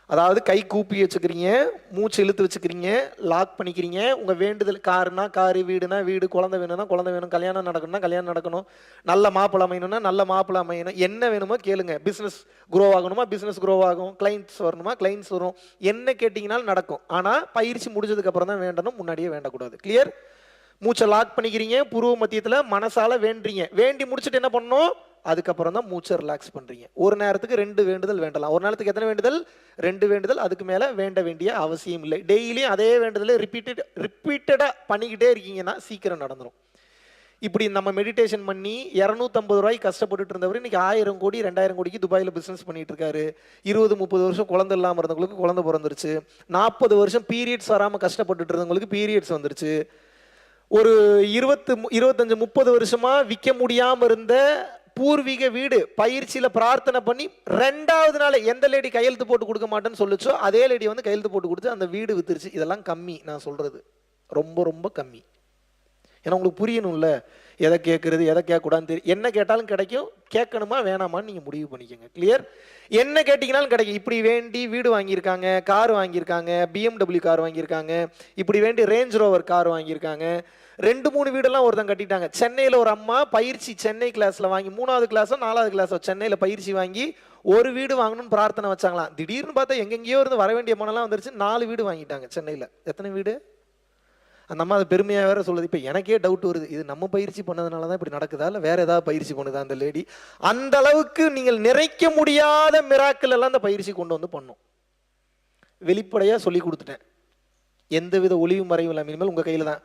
அதாவது கை கூப்பி வச்சுக்கிறீங்க, மூச்சு இழுத்து வச்சுக்கிறீங்க, லாக் பண்ணிக்கிறீங்க. உங்கள் வேண்டுதல் காருனா காரு, வீடுனா வீடு, குழந்தை வேணும்னா குழந்தை வேணும், கல்யாணம் நடக்கணும்னா கல்யாணம் நடக்கணும், நல்ல மாப்பிள்ளை அமையணும்னா நல்ல மாப்பிள்ளை அமையணும், என்ன வேணுமோ கேளுங்க. பிஸ்னஸ் க்ரோ ஆகணுமா பிஸ்னஸ் க்ரோ ஆகும், கிளைண்ட்ஸ் வரணுமா கிளைண்ட்ஸ் வரும், என்ன கேட்டிங்கனாலும் நடக்கும். ஆனால் பயிற்சி முடிஞ்சதுக்கு அப்புறம் தான் வேண்டணும், முன்னாடியே வேண்டக்கூடாது. கிளியர்? மூச்சை லாக் பண்ணிக்கிறீங்க, புருவ மத்தியத்தில் மனசால வேண்டுறீங்க. வேண்டி முடிச்சுட்டு என்ன பண்ணணும்? அதுக்கப்புறம் தான் மூச்சை ரிலாக்ஸ் பண்ணுறீங்க. ஒரு நேரத்துக்கு 2 வேண்டுதல் வேண்டலாம். ஒரு நேரத்துக்கு எத்தனை வேண்டுதல்? 2 வேண்டுதல். அதுக்கு மேலே வேண்ட வேண்டிய அவசியம் இல்லை. டெய்லியும் அதே வேண்டுதலை ரிப்பீட்டடாக பண்ணிக்கிட்டே இருக்கீங்கன்னா சீக்கிரம் நடந்துடும். இப்படி நம்ம மெடிடேஷன் பண்ணி 250 ரூபாய்க்கு கஷ்டப்பட்டுட்டு இருந்தவர் இன்னைக்கு 1000 கோடி 2000 கோடிக்கு துபாயில் பிஸ்னஸ் பண்ணிட்டு இருக்காரு. 20-30 வருஷம் குழந்தை இல்லாமல் இருந்தவங்களுக்கு குழந்தை பிறந்துருச்சு. 40 வருஷம் பீரியட்ஸ் வராமல் கஷ்டப்பட்டுட்டு இருந்தவங்களுக்கு பீரியட்ஸ் வந்துருச்சு. ஒரு 25-30 வருஷமா விற்க முடியாம இருந்த பூர்வீக வீடு பயிற்சியில பிரார்த்தனை பண்ணி 2வது நாள் எந்த லேடி கையெழுத்து போட்டு கொடுக்க மாட்டேன்னு சொல்லுச்சோ அதே லேடி வந்து கையெழுத்து போட்டு கொடுத்து அந்த வீடு வித்துருச்சு. இதெல்லாம் கம்மி, நான் சொல்றது ரொம்ப ரொம்ப கம்மி. ஏன்னா உங்களுக்கு புரியணும்ல, எதை கேட்கறது எதை கேட்கக்கூடாதுன்னு தெரியும். என்ன கேட்டாலும் கிடைக்கும், கேட்கணுமா வேணாமான்னு நீங்கள் முடிவு பண்ணிக்கோங்க. கிளியர்? என்ன கேட்டிங்கனாலும் கிடைக்கும். இப்படி வேண்டி வீடு வாங்கியிருக்காங்க, கார் வாங்கியிருக்காங்க, BMW கார் வாங்கியிருக்காங்க, இப்படி வேண்டி ரேஞ்ச் ரோவர் கார் வாங்கியிருக்காங்க, 2-3 வீடெல்லாம் ஒருத்தன் கட்டிட்டாங்க. சென்னையில் ஒரு அம்மா பயிற்சி சென்னை கிளாஸில் வாங்கி 3வது கிளாஸோ 4வது கிளாஸோ சென்னையில் பயிற்சி வாங்கி ஒரு வீடு வாங்கணும்னு பிரார்த்தனை வச்சாங்களாம். திடீர்னு பார்த்தா எங்கெங்கேயோ இருந்து வர வேண்டிய பணம்லாம் வந்துருச்சு, 4 வீடு வாங்கிட்டாங்க சென்னையில். எத்தனை வீடு? அந்த அம்மா அது பெருமையாக வேற சொல்லுது. இப்போ எனக்கே டவுட் வருது, இது நம்ம பயிற்சி பண்ணதுனால தான் இப்படி நடக்குதா இல்லை வேற ஏதாவது பயிற்சி பண்ணுதா அந்த லேடி? அந்த அளவுக்கு நீங்கள் நிறைக்க முடியாத மிராக்கள் எல்லாம் அந்த பயிற்சி கொண்டு வந்து பண்ணும். வெளிப்படையாக சொல்லி கொடுத்துட்டேன், எந்தவித ஒளிவு மறைவு இல்லாமல். இனிமேல் உங்கள் கையில் தான்.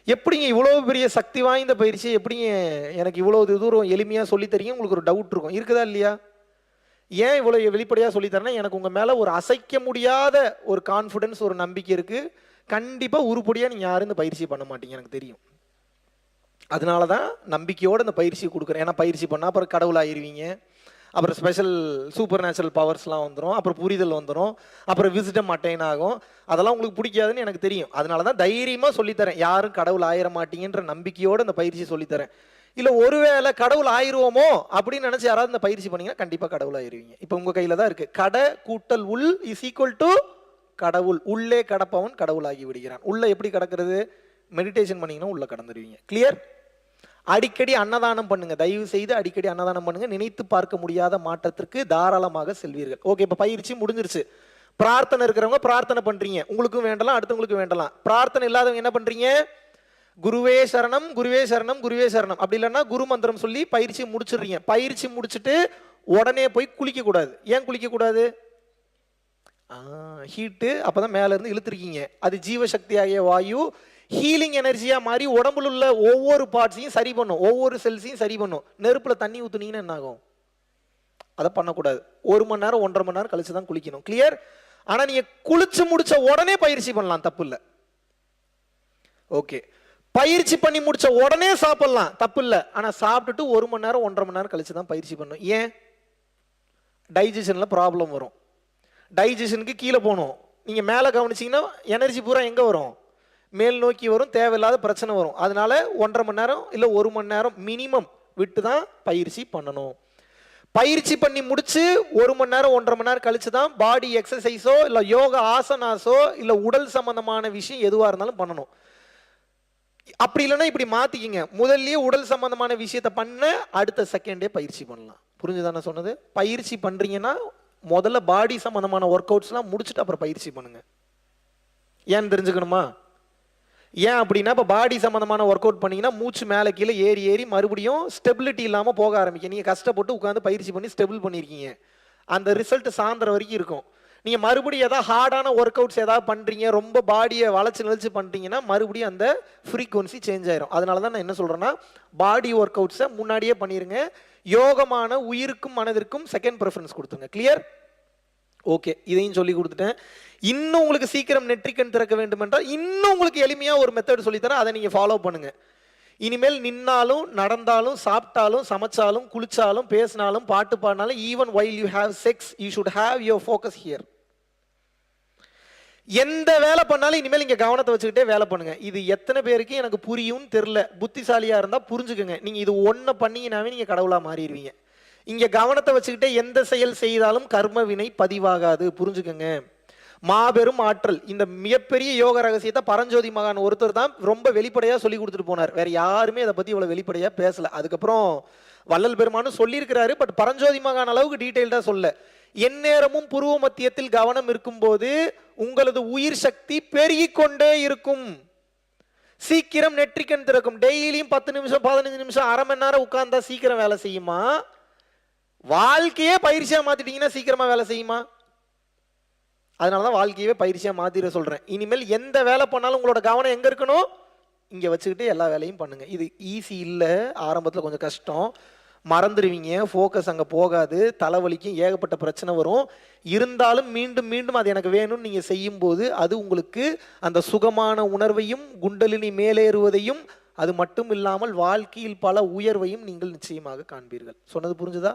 எப்படிங்க இவ்வளோ பெரிய சக்தி வாய்ந்த பயிற்சி எப்படிங்க எனக்கு இவ்வளோ தூரம் எளிமையாக சொல்லித்தரீங்க? உங்களுக்கு ஒரு டவுட் இருக்கும், இருக்குதா இல்லையா? ஏன் இவ்வளோ வெளிப்படையாக சொல்லித்தரேன்னா எனக்கு உங்கள் மேலே ஒரு அசைக்க முடியாத ஒரு கான்ஃபிடன்ஸ், ஒரு நம்பிக்கை இருக்குது. கண்டிப்பாக உருப்படியாக நீங்கள் யாரும் இந்த பயிற்சி பண்ண மாட்டீங்க, எனக்கு தெரியும். அதனால தான் நம்பிக்கையோடு இந்த பயிற்சி கொடுக்குறேன். ஏன்னா பயிற்சி பண்ணால் அப்புறம் கடவுள் ஆயிடுவீங்க, அப்புறம் ஸ்பெஷல் சூப்பர் நேச்சுரல் பவர்ஸ்லாம் வந்துடும், அப்புறம் புரிதல் வந்துடும், அப்புறம் விசிட்டம் அட்டைன் ஆகும். அதெல்லாம் உங்களுக்கு பிடிக்காதுன்னு எனக்கு தெரியும். அதனால தான் தைரியமாக சொல்லித்தரேன், யாரும் கடவுள் ஆயிட மாட்டீங்கன்ற நம்பிக்கையோடு இந்த பயிற்சி சொல்லித்தரேன். இல்லை ஒருவேளை கடவுள் ஆயிடுவோமோ அப்படின்னு நினச்சி யாராவது இந்த பயிற்சி பண்ணிங்கன்னா கண்டிப்பாக கடவுள் ஆயிடுவீங்க. இப்போ உங்கள் கையில் தான் இருக்குது. கடை கூட்டல் உள் இஸ் ஈக்குவல் டு கடவுள். உள்ளே கடப்பவன் கடவுளாகி விடுகிறான். உள்ள எப்படி கடக்கிறது? மெடிடேஷன் பண்ணீங்கன்னா உள்ள கடந்துருவீங்க. கிளியர்? அடிக்கடி அன்னதானம் பண்ணுங்க, தயவு செய்து அடிக்கடி அன்னதானம் பண்ணுங்க. நினைத்து பார்க்க முடியாத மாற்றத்திற்கு தாராளமாக செல்வீர்கள். ஓகே, இப்போ பயிற்சி முடிஞ்சிருச்சு. பிரார்த்தனை இருக்கிறவங்க பிரார்த்தனை பண்றீங்க, உங்களுக்கும் வேண்டலாம் அடுத்தவங்களுக்கும் வேண்டலாம். பிரார்த்தனை இல்லாதவங்க என்ன பண்றீங்க? குருவே சரணம் குருவே சரணம் குருவே சரணம், அப்படி இல்லைன்னா குரு மந்திரம் சொல்லி பயிற்சி முடிச்சிடுறீங்க. பயிற்சி முடிச்சுட்டு உடனே போய் குளிக்க கூடாது. ஏன் குளிக்க கூடாது? ஹீட்டு அப்பதான் மேல இருந்து இழுத்துருக்கீங்க. அது ஜீவசக்தியாகிய வாயு ஹீலிங் எனர்ஜியா மாறி உடம்புல உள்ள ஒவ்வொரு பார்ட்ஸையும் சரி பண்ணும், ஒவ்வொரு செல்ஸையும் சரி பண்ணும். நெருப்புல தண்ணி ஊத்துனீங்கன்னா என்ன ஆகும்? அதை பண்ணக்கூடாது. 1 மணி நேரம் 1.5 மணி நேரம் கழிச்சு தான் குளிக்கணும். கிளியர்? ஆனா நீங்க குளிச்சு முடிச்ச உடனே பயிற்சி பண்ணலாம், தப்பு இல்லை. ஓகே, பயிற்சி பண்ணி முடிச்ச உடனே சாப்பிடலாம், தப்பு இல்லை. ஆனா சாப்பிட்டுட்டு 1 மணி நேரம் 1.5 மணி நேரம் கழிச்சு தான் பயிற்சி பண்ணணும். ஏன்? டைஜஷன்ல ப்ராப்ளம் வரும். டைஜஷனுக்கு கீழே போகணும். நீங்கள் மேலே கவனிச்சிங்கன்னா எனர்ஜி பூரா எங்கே வரும்? மேல் நோக்கி வரும், தேவையில்லாத பிரச்சனை வரும். அதனால 1.5 மணி நேரம் இல்லை 1 மணி நேரம் மினிமம் விட்டு தான் பயிற்சி பண்ணணும். பயிற்சி பண்ணி முடிச்சு 1 மணி நேரம் 1.5 மணி நேரம் கழிச்சு தான் பாடி எக்ஸசைஸோ இல்லை யோகா ஆசனாஸோ இல்லை உடல் சம்பந்தமான விஷயம் எதுவாக இருந்தாலும் பண்ணணும். அப்படி இல்லைன்னா இப்படி மாற்றிக்கிங்க, முதல்லயே உடல் சம்பந்தமான விஷயத்தை பண்ண அடுத்த செகண்டே பயிற்சி பண்ணலாம். புரிஞ்சுதானே சொன்னது? பயிற்சி பண்ணுறீங்கன்னா முதல்ல பாடி சம்பந்தமான ஒர்க் அவுட்ஸ்லாம் முடிச்சுட்டு அப்புறம் பயிற்சி பண்ணுங்க. ஏன்னு தெரிஞ்சுக்கணுமா? ஏன் அப்படின்னா இப்போ பாடி சம்பந்தமான ஒர்க் அவுட் பண்ணீங்கன்னா மூச்சு மேலே கீழே ஏறி ஏறி மறுபடியும் ஸ்டெபிலிட்டி இல்லாமல் போக ஆரம்பிக்கும். நீங்கள் கஷ்டப்பட்டு உட்காந்து பயிற்சி பண்ணி ஸ்டெபிள் பண்ணியிருக்கீங்க, அந்த ரிசல்ட் சாயந்தரம் வரைக்கும் இருக்கும். நீங்கள் மறுபடியும் ஏதாவது ஹார்டான ஒர்க் அவுட்ஸ் ஏதாவது பண்ணுறீங்க, ரொம்ப பாடியை வளைச்சு நெளிச்சு பண்ணுறீங்கன்னா மறுபடியும் அந்த ஃப்ரீக்வன்சி சேஞ்ச் ஆயிரும். அதனால தான் நான் என்ன சொல்கிறேன்னா பாடி ஒர்க் அவுட்ஸை முன்னாடியே பண்ணிடுங்க. யோகமான உயிருக்கும் மனதிற்கும் செகண்ட் ப்ரிஃபரன்ஸ் கொடுத்துருங்க. கிளியர்? ஓகே, இதையும் சொல்லி கொடுத்துட்டேன். இன்னும் உங்களுக்கு சீக்கிரம் நெற்றிக்கண் திறக்க வேண்டும் என்றால் இன்னும் உங்களுக்கு எளிமையாக ஒரு மெத்தட் சொல்லித்தரேன், அதை நீங்கள் ஃபாலோ பண்ணுங்க. இனிமேல் நின்னாலும் நடந்தாலும் சாப்பிட்டாலும் சமைச்சாலும் குளிச்சாலும் பேசினாலும் பாட்டு பாடினாலும் even while you have sex you should have your focus here. எந்த வேலை பண்ணாலும் இனிமேல் இங்க கவனத்தை வச்சுக்கிட்டே வேலை பண்ணுங்க. இது எத்தனை பேருக்கு எனக்கு புரியும் தெரியல. புத்திசாலியா இருந்தா புரிஞ்சுக்கங்க. நீங்க இது ஒன்ன பண்ணீங்கனாவே நீங்க கடவுளா மாறிடுவீங்க. இங்க கவனத்தை வச்சுக்கிட்டே எந்த செயல் செய்தாலும் கர்ம வினை பதிவாகாது. புரிஞ்சுக்கங்க. மாபெரும் ஆற்றல். இந்த மிகப்பெரிய யோக ரகசியத்தை பரஞ்சோதி மகான் ஒருத்தர் தான் ரொம்ப வெளிப்படையா சொல்லி கொடுத்துட்டு போனார். வேற யாருமே அதை பத்தி இவ்வளவு வெளிப்படையா பேசல. அதுக்கப்புறம் வள்ளல் பெருமானும் சொல்லியிருக்கிறாரு. பட் பரஞ்சோதி மகான் அளவுக்கு டீடைல்டா சொல்ல. எந்நேரமும் புருவ மத்தியத்தில் கவனம் இருக்கும்போது உங்களது உயிர் சக்தி பெருகிக் கொண்டே இருக்கும். சீக்கிரம் நெற்றிக்கண் திறக்கும். டெய்லியும் 10 நிமிஷம் 15 நிமிஷம் அரை மணி நேரம் உட்கார்ந்தா சீக்கிரம் வேலை செய்யுமா? வாழ்க்கையே பயிற்சியா மாத்திட்டீங்கன்னா சீக்கிரமா வேலை செய்யுமா? அதனாலதான் வாழ்க்கையவே பயிற்சியா மாத்திர சொல்றேன். இனிமேல் எந்த வேலை பண்ணாலும் உங்களோட கவனம் எங்க இருக்கணும்? இங்க வச்சுக்கிட்டு எல்லா வேலையும் பண்ணுங்க. இது ஈஸி இல்ல, ஆரம்பத்துல கொஞ்சம் கஷ்டம், மறந்துடுவீங்க, ஃபோக்கஸ் அங்கே போகாது, தலைவலிக்கும், ஏகப்பட்ட பிரச்சனை வரும். இருந்தாலும் மீண்டும் மீண்டும் அது எனக்கு வேணும்னு நீங்கள் செய்யும்போது அது உங்களுக்கு அந்த சுகமான உணர்வையும் குண்டலினி மேலேறுவதையும் அது மட்டும் இல்லாமல் வாழ்க்கையில் பல உயர்வையும் நீங்கள் நிச்சயமாக காண்பீர்கள். சொன்னது புரிஞ்சுதா?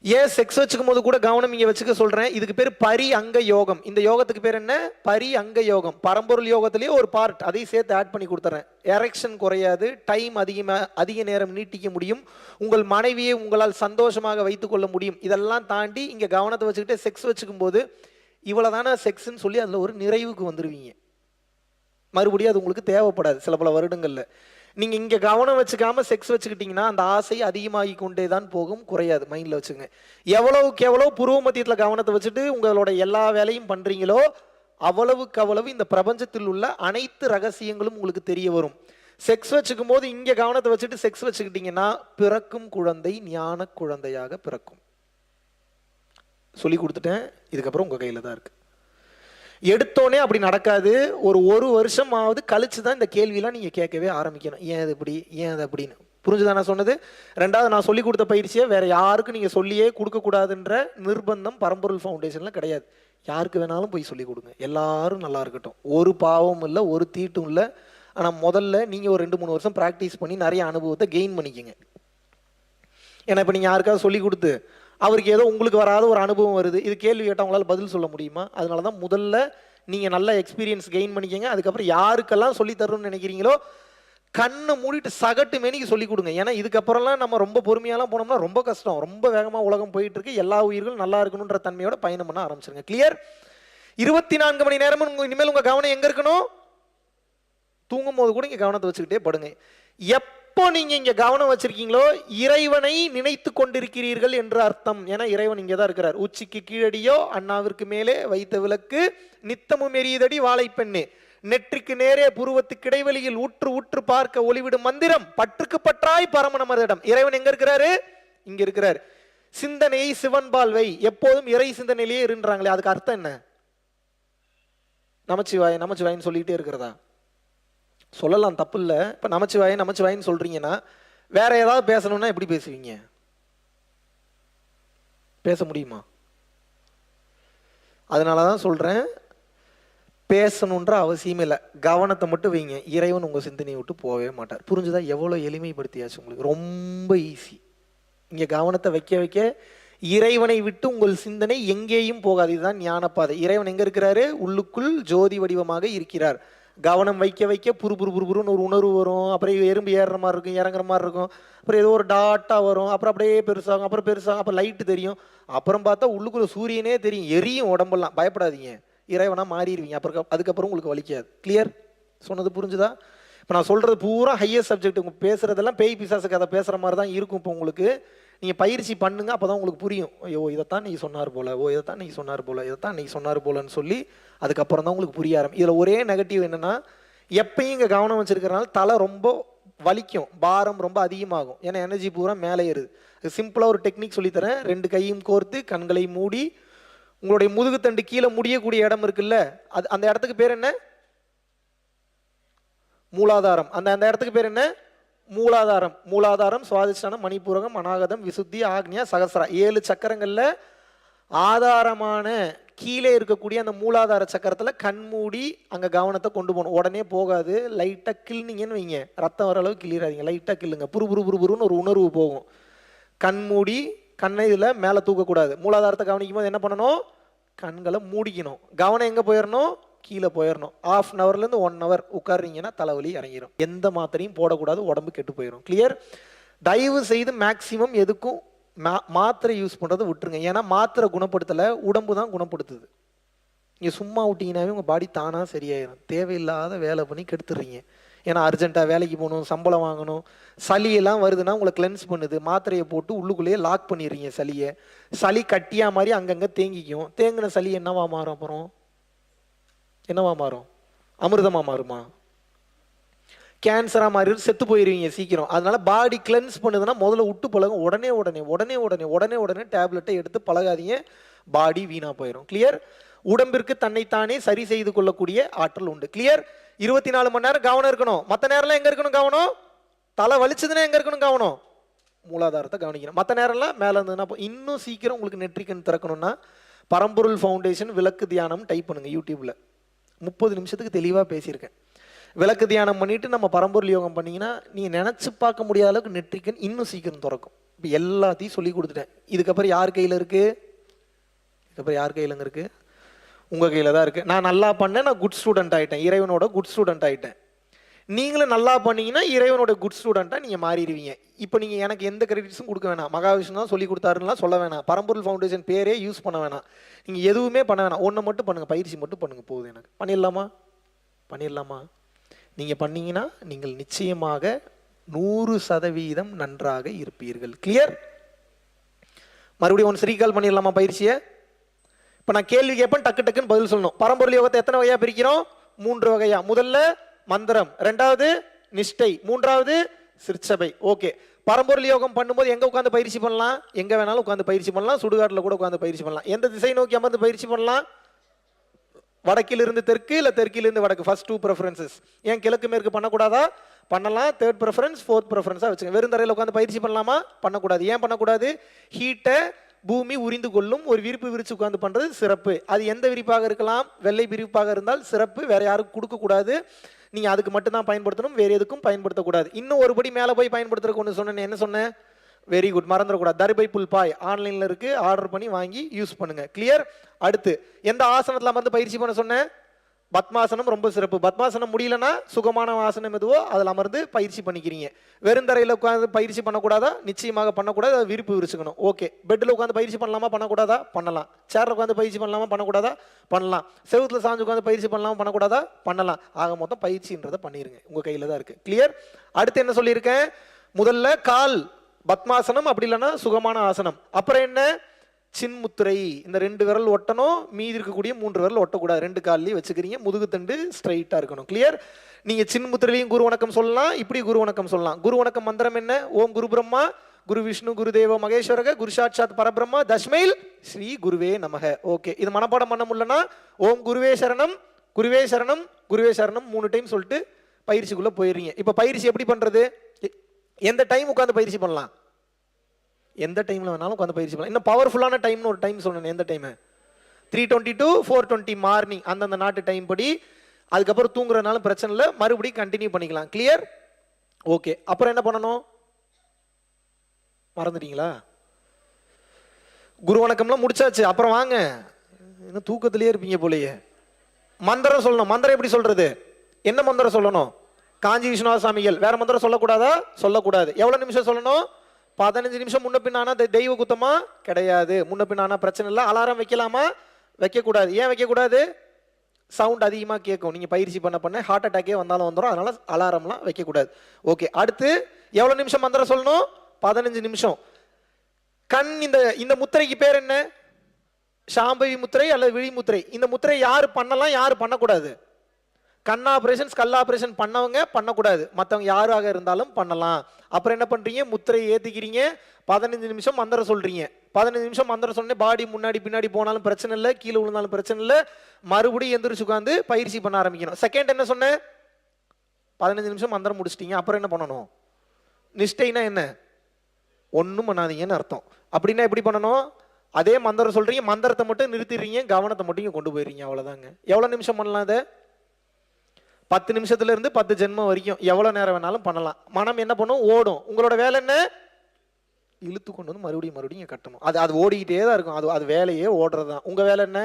ஏன் செக்ஸ் வச்சுக்கும் போது கூட கவனம் இங்கே வச்சுக்க சொல்றேன். இதுக்கு பேர் பரி அங்க யோகம். இந்த யோகத்துக்கு பேர் என்ன? பரி அங்க யோகம். பரம்பொருள் யோகத்திலேயே ஒரு பார்ட், அதையும் சேர்த்து ஆட் பண்ணி கொடுத்துறேன். எரெக்ஷன் குறையாது, டைம் அதிக நேரம் நீட்டிக்க முடியும், உங்கள் மனைவியை உங்களால் சந்தோஷமாக வைத்துக் கொள்ள முடியும். இதெல்லாம் தாண்டி இங்கே கவனத்தை வச்சுக்கிட்டு செக்ஸ் வச்சுக்கும் போது இவ்வளவுதான செக்ஸ்ன்னு சொல்லி அதில் ஒரு நிறைவுக்கு வந்துடுவீங்க. மறுபடியும் அது உங்களுக்கு தேவைப்படாது சில பல வருடங்கள்ல. நீங்க இங்க கவனம் வச்சுக்காம செக்ஸ் வச்சுக்கிட்டீங்கன்னா அந்த ஆசை அதிகமாகி கொண்டே தான் போகும், குறையாது. மைண்ட்ல வச்சுங்க. எவ்வளவுக்கு எவ்வளவு புருவ மத்தியத்தில் கவனத்தை வச்சுட்டு உங்களோட எல்லா வேலையும் பண்றீங்களோ அவ்வளவுக்கு அவ்வளவு இந்த பிரபஞ்சத்தில் உள்ள அனைத்து ரகசியங்களும் உங்களுக்கு தெரிய வரும். செக்ஸ் வச்சுக்கும் போது இங்க கவனத்தை வச்சுட்டு செக்ஸ் வச்சுக்கிட்டீங்கன்னா பிறக்கும் குழந்தை ஞான குழந்தையாக பிறக்கும். சொல்லி கொடுத்துட்டேன். இதுக்கப்புறம் உங்க கையில தான் இருக்கு. எடுத்தோடனே அப்படி நடக்காது. ஒரு வருஷமாவது கழிச்சு தான் இந்த கேள்வியெல்லாம் நீங்க கேட்கவே ஆரம்பிக்கணும். ஏன் அது இப்படி, ஏன் அது அப்படின்னு. புரிஞ்சுதான் நான் சொன்னது? ரெண்டாவது, நான் சொல்லி கொடுத்த பயிற்சியை வேற யாருக்கும் நீங்க சொல்லியே கொடுக்க கூடாதுன்ற நிர்பந்தம் பரம்பொருள் ஃபவுண்டேஷன்ல கிடையாது. யாருக்கு வேணாலும் போய் சொல்லி கொடுங்க. எல்லாரும் நல்லா இருக்கட்டும். ஒரு பாவமும் இல்லை, ஒரு தீட்டும் இல்லை. ஆனா முதல்ல நீங்க ஒரு 2-3 வருஷம் பிராக்டிஸ் பண்ணி நிறைய அனுபவத்தை கெயின் பண்ணிக்கங்க. ஏன்னா இப்ப நீங்க யாருக்காவது சொல்லி கொடுத்து அவருக்கு ஏதோ உங்களுக்கு வராத ஒரு அனுபவம் வருது, இது கேள்வி கேட்டால் உங்களால் பதில் சொல்ல முடியுமா? அதனால தான் முதல்ல நீங்கள் நல்ல எக்ஸ்பீரியன்ஸ் கெயின் பண்ணிக்கங்க. அதுக்கப்புறம் யாருக்கெல்லாம் சொல்லி தரணும்னு நினைக்கிறீங்களோ கண்ணை மூடிட்டு சகட்டு மேனிக்கு சொல்லி கொடுங்க. ஏன்னா இதுக்கப்புறம்லாம் நம்ம ரொம்ப பொறுமையாலாம் போனோம்னா ரொம்ப கஷ்டம். ரொம்ப வேகமாக உலகம் போயிட்டு இருக்கு. எல்லா உயிர்களும் நல்லா இருக்கணுன்ற தன்மையோட பயணம் பண்ண ஆரம்பிச்சிருங்க. கிளியர்? 24 மணி நேரமும் இனிமேல் உங்கள் கவனம் எங்கே இருக்கணும்? தூங்கும் போது கூட இங்கே கவனத்தை வச்சுக்கிட்டே படுங்க. எப்போ நீங்க இங்க கவனம் வச்சிருக்கீங்களோ இறைவனை நினைத்து கொண்டிருக்கிறீர்கள் என்று அர்த்தம். ஏன்னா இறைவன் இங்கே தான் இருக்கிறார். உச்சிக்கு கீழடியோ அண்ணாவிற்கு மேலே வைத்த விளக்கு நித்தமும் எரியுதடி வாழைப்பெண்ணே, நெற்றிக்கு நேரே புருவத்துக்கு இடைவெளியில் உற்று உற்று பார்க்க ஒளிவிடும் மந்திரம் பற்றுக்கு பற்றாய் பரமனமரிடம். இறைவன் எங்க இருக்கிறாரு? இங்க இருக்கிறார். சிந்தனையை சிவன்பால் வை, எப்போதும் இறை சிந்தனையிலேயே இருன்றாங்களே, அதுக்கு அர்த்தம் என்ன? நமச்சிவாய் நமச்சிவாயின்னு சொல்லிக்கிட்டே இருக்கிறதா? சொல்லலாம், தப்பு இல்லை. இப்போ நமச்சிவாயின்னு சொல்றீங்கன்னா வேற ஏதாவது பேசணும்னா எப்படி பேசுவீங்க? பேச முடியுமா? அதனால தான் சொல்றேன், பேசணுன்ற அவசியமே இல்லை. கவனத்தை மட்டும் வைங்க. இறைவன் உங்க சிந்தனையை விட்டு போகவே மாட்டார். புரிஞ்சுதா? எவ்வளோ எளிமைப்படுத்தியாச்சு உங்களுக்கு. ரொம்ப ஈஸி. இங்க கவனத்தை வைக்க வைக்க இறைவனை விட்டு உங்கள் சிந்தனை எங்கேயும் போகாது. இதுதான் ஞானப்பாதை. இறைவன் எங்க இருக்கிறாரு? உள்ளுக்குள் ஜோதி வடிவமாக இருக்கிறார். கவனம் வைக்க வைக்க புருன்னு ஒரு உணர்வு வரும். அப்புறம் எறும்பு ஏறுற மாதிரி இருக்கும், இறங்குற மாதிரி இருக்கும். அப்புறம் ஏதோ ஒரு டாட்டா வரும். அப்புறம் அப்படியே பெருசாகும், அப்புறம் பெருசாகும், அப்புறம் லைட்டு தெரியும். அப்புறம் பார்த்தா உள்ளுக்குள்ள சூரியனே தெரியும், எரியும் உடம்பெல்லாம். பயப்படாதீங்க, இறைவனா மாறிடுவீங்க. அப்புறம் அதுக்கப்புறம் உங்களுக்கு வலிக்காது. கிளியர்? சொன்னது புரிஞ்சுதா? இப்போ நான் சொல்றது பூரா ஹையர் சப்ஜெக்ட். உங்க பேசுறதெல்லாம் பேய் பிசாசு கதை பேசுற மாதிரி தான் இருக்கும். இப்போ உங்களுக்கு நீங்க பயிற்சி பண்ணுங்க, அப்பதான் உங்களுக்கு புரியும். ஐயோ இதைத்தான் நீங்க சொன்னார் போல, இதைத்தான் நீங்க சொன்னார் போல, இதைத்தான் நீங்க சொன்னார் போலன்னு சொல்லி அதுக்கப்புறம் தான் உங்களுக்கு புரிய ஆரம்பிக்கும். இதுல ஒரே நெகட்டிவ் என்னன்னா, எப்பயும் இங்க கவனம் வச்சிருக்கிறனால தலை ரொம்ப வலிக்கும், பாரம் ரொம்ப அதிகமாகும். ஏன்னா எனர்ஜி பூரா மேலே ஏறுது. சிம்பிளா ஒரு டெக்னிக் சொல்லித்தரேன். 2 கையும் கோர்த்து கண்களை மூடி உங்களுடைய முதுகுத்தண்டு கீழே முடியக்கூடிய இடம் இருக்குல்ல, அது அந்த இடத்துக்கு பேர் என்ன? மூலாதாரம். அந்த இடத்துக்கு பேர் என்ன? மூலாதாரம். மூலாதாரம், சுவாதிஷ்டானம், மணிப்பூரகம், அநாகதம், விசுத்தி, ஆக்னியா, சகஸ்ரா. 7 சக்கரங்கள்ல ஆதாரமான கீழே இருக்கக்கூடிய அந்த மூலாதார சக்கரத்தில் கண் மூடி அங்கே கவனத்தை கொண்டு போகணும். உடனே போகாது, லைட்டாக கிள்னீங்கன்னு வைங்க, ரத்தம் வர அளவுக்கு கிள்ளிடாதீங்க, லைட்டாக கிள்ளுங்க. புருன்னு ஒரு உணர்வு போகும். கண் மூடி கண்ணை இதில் மேலே தூக்கக்கூடாது. மூலாதாரத்தை கவனிக்கும் போது என்ன பண்ணணும்? கண்களை மூடிக்கணும். கவனம் எங்கே போயிடணும்? கீழே போயிடணும். 1/2 ஹவர்லேருந்து 1 ஹவர் உட்கார்றீங்கன்னா தலைவலி இறங்கிடும். எந்த மாத்திரையும் போடக்கூடாது, உடம்பு கெட்டு போயிடும். கிளியர்? தயவு செய்து மேக்சிமம் எதுக்கும் மாத்திரை யூஸ் பண்ணுறதை விட்டுருங்க. ஏன்னா மாத்திரை குணப்படுத்தலை, உடம்பு தான் குணப்படுத்துது. நீங்கள் சும்மா விட்டீங்கன்னாவே உங்கள் பாடி தானாக சரியாயிடும். தேவையில்லாத வேலை பண்ணி கெடுத்துடுறீங்க. ஏன்னா அர்ஜென்ட்டாக வேலைக்கு போகணும், சம்பளம் வாங்கணும், சளியெல்லாம் வருதுன்னா உங்களை கிளென்ஸ் பண்ணுது. மாத்திரையை போட்டு உள்ளுக்குள்ளேயே லாக் பண்ணிடுறீங்க சளியை. சளி கட்டியா மாதிரி அங்கங்கே தேங்கிக்கும். தேங்கின சளி என்னவா மாறும்? அப்புறம் என்னவா மாறும்? அமிர்தமாக மாறுமா? கேன்சராக மாறி செத்து போயிடுவீங்க சீக்கிரம். அதனால பாடி கிளென்ஸ் பண்ணுதுன்னா முதல்ல விட்டு பழகும். உடனே டேப்லெட்டை எடுத்து பழகாதீங்க, பாடி வீணாக போயிடும். கிளியர்? உடம்பிற்கு தன்னைத்தானே சரி செய்து கொள்ளக்கூடிய ஆற்றல் உண்டு. கிளியர்? 24 மணி நேரம் கவனம் இருக்கணும். மற்ற நேரம்லாம் எங்கே இருக்கணும் கவனம்? தலை வலிச்சதுன்னா எங்கே இருக்கணும் கவனம்? மூலாதாரத்தை கவனிக்கணும். மற்ற நேரம்லாம் மேலே இருந்ததுன்னா இன்னும் சீக்கிரம் உங்களுக்கு நெற்றிக்கண் திறக்கணும்னா பரம்பொருள் ஃபவுண்டேஷன் விளக்கு தியானம் டைப் பண்ணுங்க யூடியூப்ல. 30 நிமிஷத்துக்கு தெளிவாக பேசியிருக்கேன். விளக்கு தியானம் பண்ணிட்டு நம்ம பரம்பொருள் யோகம் பண்ணீங்கன்னா நீங்கள் நினச்சி பார்க்க முடியாத அளவுக்கு நெற்றிக்கண் இன்னும் சீக்கிரம் திறக்கும். இப்போ எல்லாத்தையும் சொல்லி கொடுத்துட்டேன். இதுக்கப்புறம் யார் கையில் இருக்குது? இதுக்கப்புறம் யார் கையிலங்க இருக்குது? உங்கள் கையில் தான் இருக்குது. நான் நல்லா பண்ணேன், நான் குட் ஸ்டூடெண்ட் ஆகிட்டேன், இறைவனோட குட் ஸ்டூடெண்ட் ஆகிட்டேன். நீங்களும் நல்லா பண்ணீங்கன்னா இறைவனோட குட் ஸ்டூடெண்ட்டாக நீங்கள் மாறிடுவீங்க. இப்போ நீங்கள் எனக்கு எந்த கிரெடிட்ஸும் கொடுக்க வேணாம். மகாவிஷ்ணு தான் சொல்லி கொடுத்தாருன்னா சொல்ல வேணாம். பரம்பொருள் ஃபவுண்டேஷன் பேரே யூஸ் பண்ண வேணாம். நீங்கள் எதுவுமே பண்ண வேணாம். ஒன்றை மட்டும் பண்ணுங்கள், பயிற்சி மட்டும் பண்ணுங்கள், போதும். எனக்கு பண்ணிடலாமா? நீங்கள் பண்ணீங்கன்னா நீங்கள் நிச்சயமாக 100% நன்றாக இருப்பீர்கள். கிளியர்? மறுபடியும் ஒன்று ரீகால் பண்ணிடலாமா பயிற்சியை? இப்போ நான் கேள்வி கேட்பேன், டக்குன்னு பதில் சொல்லணும். பரம்பொருள் யோகத்தை எத்தனை வகையாக பிரிக்கிறோம்? 3 வகையா. முதல்ல மந்திரம், 2வது நிஷ்டை, 3வது சிற்சபை. ஓகே. பரம்பொருள் யோகம் பண்ணும்போது எங்கே உட்காந்து பயிற்சி பண்ணலாம்? எங்கே வேணாலும் உட்காந்து பயிற்சி பண்ணலாம். சுடுகாட்டில் கூட உட்காந்து பயிற்சி பண்ணலாம். எந்த திசை நோக்கி அமர்ந்து பயிற்சி பண்ணலாம்? வடக்கிலிருந்து தெற்கு, இல்லை தெற்கிலிருந்து வடக்கு. First 2 preferences. ஏன் கிழக்கு மேற்கு பண்ணக்கூடாதா? பண்ணலாம். 3rd ப்ரெஃபரன்ஸ், 4th ப்ரெஃபரன்ஸாக வச்சுங்க. வெறும் தரையில் உட்காந்து பயிற்சி பண்ணலாமா? பண்ணக்கூடாது. ஏன் பண்ணக்கூடாது? ஹீட்டை பூமி உரிந்து கொள்ளும். ஒரு விரிப்பு விரிச்சு உட்காந்து பண்ணுறது சிறப்பு. அது எந்த விரிப்பாக இருக்கலாம்? வெள்ளை விரிப்பாக இருந்தால் சிறப்பு. வேற யாருக்கும் கொடுக்கக்கூடாது. நீங்கள் அதுக்கு மட்டும்தான் பயன்படுத்தணும், வேறு எதுக்கும் பயன்படுத்தக்கூடாது. இன்னும் ஒருபடி மேலே போய் பயன்படுத்துறதுக்கு ஒன்று சொன்னேன். என்ன சொன்னேன்? வெரி குட், மறந்துடக்கூடாது. தர்பை புல் பாய் ஆன்லைனில் இருக்குது, ஆர்டர் பண்ணி வாங்கி யூஸ் பண்ணுங்க. கிளியர்? அடுத்து எந்த ஆசனத்தில் அமர்ந்து பயிற்சி பண்ண சொன்னேன்? பத்மாசனம் ரொம்ப சிறப்பு. பத்மாசனம் முடியலன்னா சுகமான ஆசனம் எதுவோ அதில் அமர்ந்து பயிற்சி பண்ணிக்கிறீங்க. வெறுந்தரையில் உட்காந்து பயிற்சி பண்ணக்கூடாதா? நிச்சயமாக பண்ணக்கூடாது. அதை விரிப்பு விரிச்சுக்கணும். ஓகே. பெட்டில் உட்காந்து பயிற்சி பண்ணலாமா? பண்ணக்கூடாதா? பண்ணலாம். சேரில் உட்காந்து பயிற்சி பண்ணலாமா? பண்ணக்கூடாதா? பண்ணலாம். செவுத்தில் சாஞ்சு உட்காந்து பயிற்சி பண்ணலாமா? பண்ணக்கூடாதா? பண்ணலாம். ஆக மொத்தம் பயிற்சின்றதை பண்ணிடுங்க, உங்கள் கையில் தான் இருக்குது. கிளியர்? அடுத்து என்ன சொல்லியிருக்கேன்? முதல்ல கால் பத்மாசனம், அப்படி இல்லைன்னா சுகமான ஆசனம். அப்புறம் என்ன? சின்முத்திரை. இந்த 2 விரல் ஒட்டணும், மீதி இருக்கக்கூடிய 3 விரல் ஒட்டக்கூடாது. 2 கால்லையும் வச்சுக்கிறீங்க. முதுகு தண்டு ஸ்ட்ரைட்டாக இருக்கணும். கிளியர்? நீங்கள் சின்முத்திரையிலையும் குரு வணக்கம் சொல்லலாம், இப்படி குரு வணக்கம் சொல்லலாம். குரு வணக்கம் மந்திரம் என்ன? ஓம் குரு பிரம்மா குரு விஷ்ணு குரு தேவ மகேஸ்வரக குரு சாட்சாத் பரபிரம்மா தஸ்மைல் ஸ்ரீ குருவே நமக. ஓகே. இது மனப்பாடம் பண்ண முடியலன்னா ஓம் குருவே சரணம் குருவே சரணம் குருவே சரணம் 3 டைம் சொல்லிட்டு பயிற்சிக்குள்ளே போயிடுறீங்க. இப்போ பயிற்சி எப்படி பண்ணுறது? எந்த டைம் உட்காந்து பயிற்சி பண்ணலாம்? எந்த டைமில் வேணாலும் உட்காந்து பயிற்சி பண்ணலாம். இன்னும் பவர்ஃபுல்லான டைம்னு ஒரு டைம் சொல்லணும். எந்த டைமு? 3:20 to 4:20 மார்னிங், அந்தந்த நாட்டு டைம் படி. அதுக்கப்புறம் தூங்குறதுனாலும் பிரச்சனை இல்லை, மறுபடியும் கண்டினியூ பண்ணிக்கலாம். கிளியர்? ஓகே. அப்புறம் என்ன பண்ணணும்? மறந்துட்டீங்களா? குரு வணக்கம்லாம் முடிச்சாச்சு. அப்புறம் வாங்க, இன்னும் தூக்கத்திலேயே இருப்பீங்க போலயே. மந்திரம் சொல்லணும். மந்திரம் எப்படி சொல்றது? என்ன மந்திரம் சொல்லணும்? காஞ்சி விஸ்வநாத சாமிகள். வேற மந்திரம் சொல்லக்கூடாதா? சொல்லக்கூடாது. எவ்வளவு நிமிஷம் சொல்லணும்? 15 நிமிஷம். முன்ன பின்னானா தெய்வ குத்தமா? கிடையாது. முன்ன பின்னானா பிரச்சனை இல்லை. அலாரம் வைக்கலாமா? வைக்கக்கூடாது. ஏன் வைக்கக்கூடாது? சவுண்ட் அதிகமாக கேட்கும். நீங்கள் பயிற்சி பண்ண ஹார்ட் அட்டாக்கே வந்தாலும் வந்துடும். அதனால அலாரம்லாம் வைக்கக்கூடாது. ஓகே. அடுத்து எவ்வளோ நிமிஷம் மந்திரம் சொல்லணும்? 15 நிமிஷம். கண், இந்த முத்திரைக்கு பேர் என்ன? சாம்பவி முத்திரை அல்லது விழி முத்திரை. இந்த முத்திரை யார் பண்ணலாம், யார் பண்ணக்கூடாது? கண் ஆபரேஷன், ஸ்கல் ஆபரேஷன் பண்ணவங்க பண்ணக்கூடாது, மற்றவங்க யாராக இருந்தாலும் பண்ணலாம். அப்புறம் என்ன பண்ணுறீங்க? முத்திரையை ஏற்றிக்கிறீங்க. 15 நிமிஷம் மந்திரம் சொல்கிறீங்க. 15 நிமிஷம் மந்திரம் சொன்னே பாடி முன்னாடி பின்னாடி போனாலும் பிரச்சனை இல்லை, கீழே விழுந்தாலும் பிரச்சனை இல்லை. மறுபடியும் எந்திரிச்சு உட்காந்து பயிற்சி பண்ண ஆரம்பிக்கணும். செகண்ட் என்ன சொன்னேன்? 15 நிமிஷம் மந்திரம் முடிச்சிட்டீங்க. அப்புறம் என்ன பண்ணணும்? நிஷ்டைனா என்ன? ஒன்றும் பண்ணாதீங்கன்னு அர்த்தம். அப்படின்னா எப்படி பண்ணணும்? அதே மந்திரம் சொல்றீங்க, மந்திரத்தை மட்டும் நிறுத்திடுறீங்க, கவனத்தை மட்டும் இங்கே கொண்டு போயிடுறீங்க, அவ்வளோதாங்க. எவ்வளோ நிமிஷம் பண்ணலாம் அதை? 10 நிமிஷத்துல இருந்து 10 ஜென்மம் வரைக்கும் எவ்வளோ நேரம் வேணாலும் பண்ணலாம். மனம் என்ன பண்ணும்? ஓடும். உங்களோட வேலை என்ன? இழுத்து கொண்டு வந்து மறுபடியும் கட்டணும். அது ஓடிக்கிட்டே தான் இருக்கும். அது வேலையே ஓடுறது தான். உங்கள் வேலை என்ன?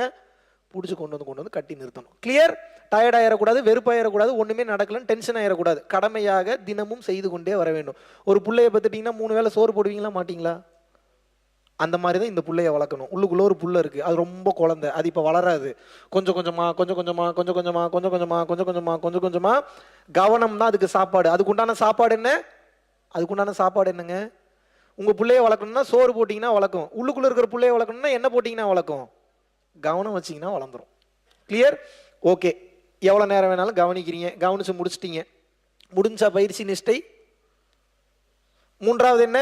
பிடிச்சி கொண்டு வந்து கட்டி நிறுத்தணும். கிளியர்? டயர்ட் ஆயிடக்கூடாது, வெறுப்பாயிடக்கூடாது, ஒன்றுமே நடக்கலன்னு டென்ஷன் ஆயிடக்கூடாது. கடமையாக தினமும் செய்து கொண்டே வர வேண்டும். ஒரு பிள்ளைய பார்த்துட்டிங்கன்னா 3 வேளை சோறு போடுவீங்களா மாட்டிங்களா? அந்த மாதிரி தான் இந்த பிள்ளைய வளர்க்கணும். உள்ளுக்குள்ளே ஒரு புள்ள இருக்குது, அது ரொம்ப குழந்தை, அது இப்போ வளராது. கொஞ்சம் கொஞ்சமாக கவனம் தான் அதுக்கு சாப்பாடு. அதுக்குண்டான சாப்பாடு என்ன? அதுக்குண்டான சாப்பாடு என்னங்க? உங்கள் பிள்ளைய வளர்க்கணும்னா சோறு போட்டிங்கன்னா வளர்க்கும். உள்ளுக்குள்ளே இருக்கிற பிள்ளைய வளர்க்கணும்னா என்ன போட்டிங்கன்னா வளர்க்கும்? கவனம் வச்சிங்கன்னா வளர்ந்துடும். கிளியர்? ஓகே. எவ்வளோ நேரம் வேணாலும் கவனிக்கிறீங்க, கவனித்து முடிச்சிட்டிங்க. முடிஞ்சா பயிற்சி நிஷ்டை. 3வது என்ன?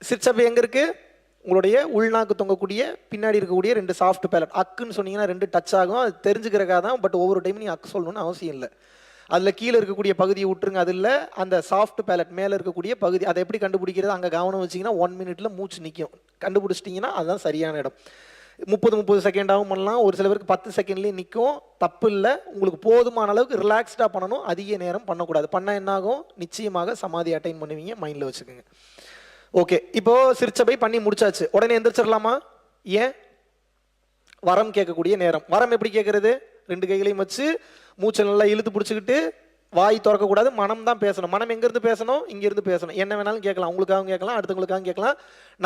சிற்சபை எங்கே இருக்குது? உங்களுடைய உள்நாக்கு தொங்கக்கூடிய பின்னாடி இருக்கக்கூடிய 2 சாஃப்ட் பேலட். அக்குன்னு சொன்னீங்கன்னா 2 டச் ஆகும், அது தெரிஞ்சுக்கிறக்காக தான். பட் ஒவ்வொரு டைம் நீங்கள் அக்கு சொல்லணும்னு அவசியம் இல்லை. அதில் கீழே இருக்கக்கூடிய பகுதியை விட்டுருங்க. அது இல்லை, அந்த சாஃப்ட் பேலட் மேலே இருக்கக்கூடிய பகுதி. அதை எப்படி கண்டுபிடிக்கிறது? அங்கே கவனம் வச்சிங்கன்னா 1 மினிட்ல மூச்சு நிற்கும். கண்டுபிடிச்சிட்டிங்கன்னா அதுதான் சரியான இடம். 30 செகண்டாகவும் பண்ணலாம், ஒரு சில பேருக்கு 10 செகண்ட்லேயும் நிற்கும். தப்பு இல்லை. உங்களுக்கு போதுமான அளவுக்கு ரிலாக்ஸ்டாக பண்ணணும், அதிக நேரம் பண்ணக்கூடாது. பண்ணால் என்னாகும்? நிச்சயமாக சமாதி அட்டைன் பண்ணுவீங்க, மைண்டில் வச்சுக்கோங்க. ஓகே. இப்போ சிற்சபை பண்ணி முடிச்சாச்சு, உடனே எந்திரிச்சிடலாமா? ஏன்? வரம் கேட்கக்கூடிய நேரம். வரம் எப்படி கேட்கறது? 2 கைகளையும் வச்சு மூச்சை நல்லா இழுத்து பிடிச்சிக்கிட்டு, வாய் திறக்கக்கூடாது, மனம் தான் பேசணும். மனம் எங்கேருந்து பேசணும்? இங்கேருந்து பேசணும். என்ன வேணாலும் கேட்கலாம், உங்களுக்காகவும் கேட்கலாம், அடுத்தவங்களுக்காகவும் கேட்கலாம்.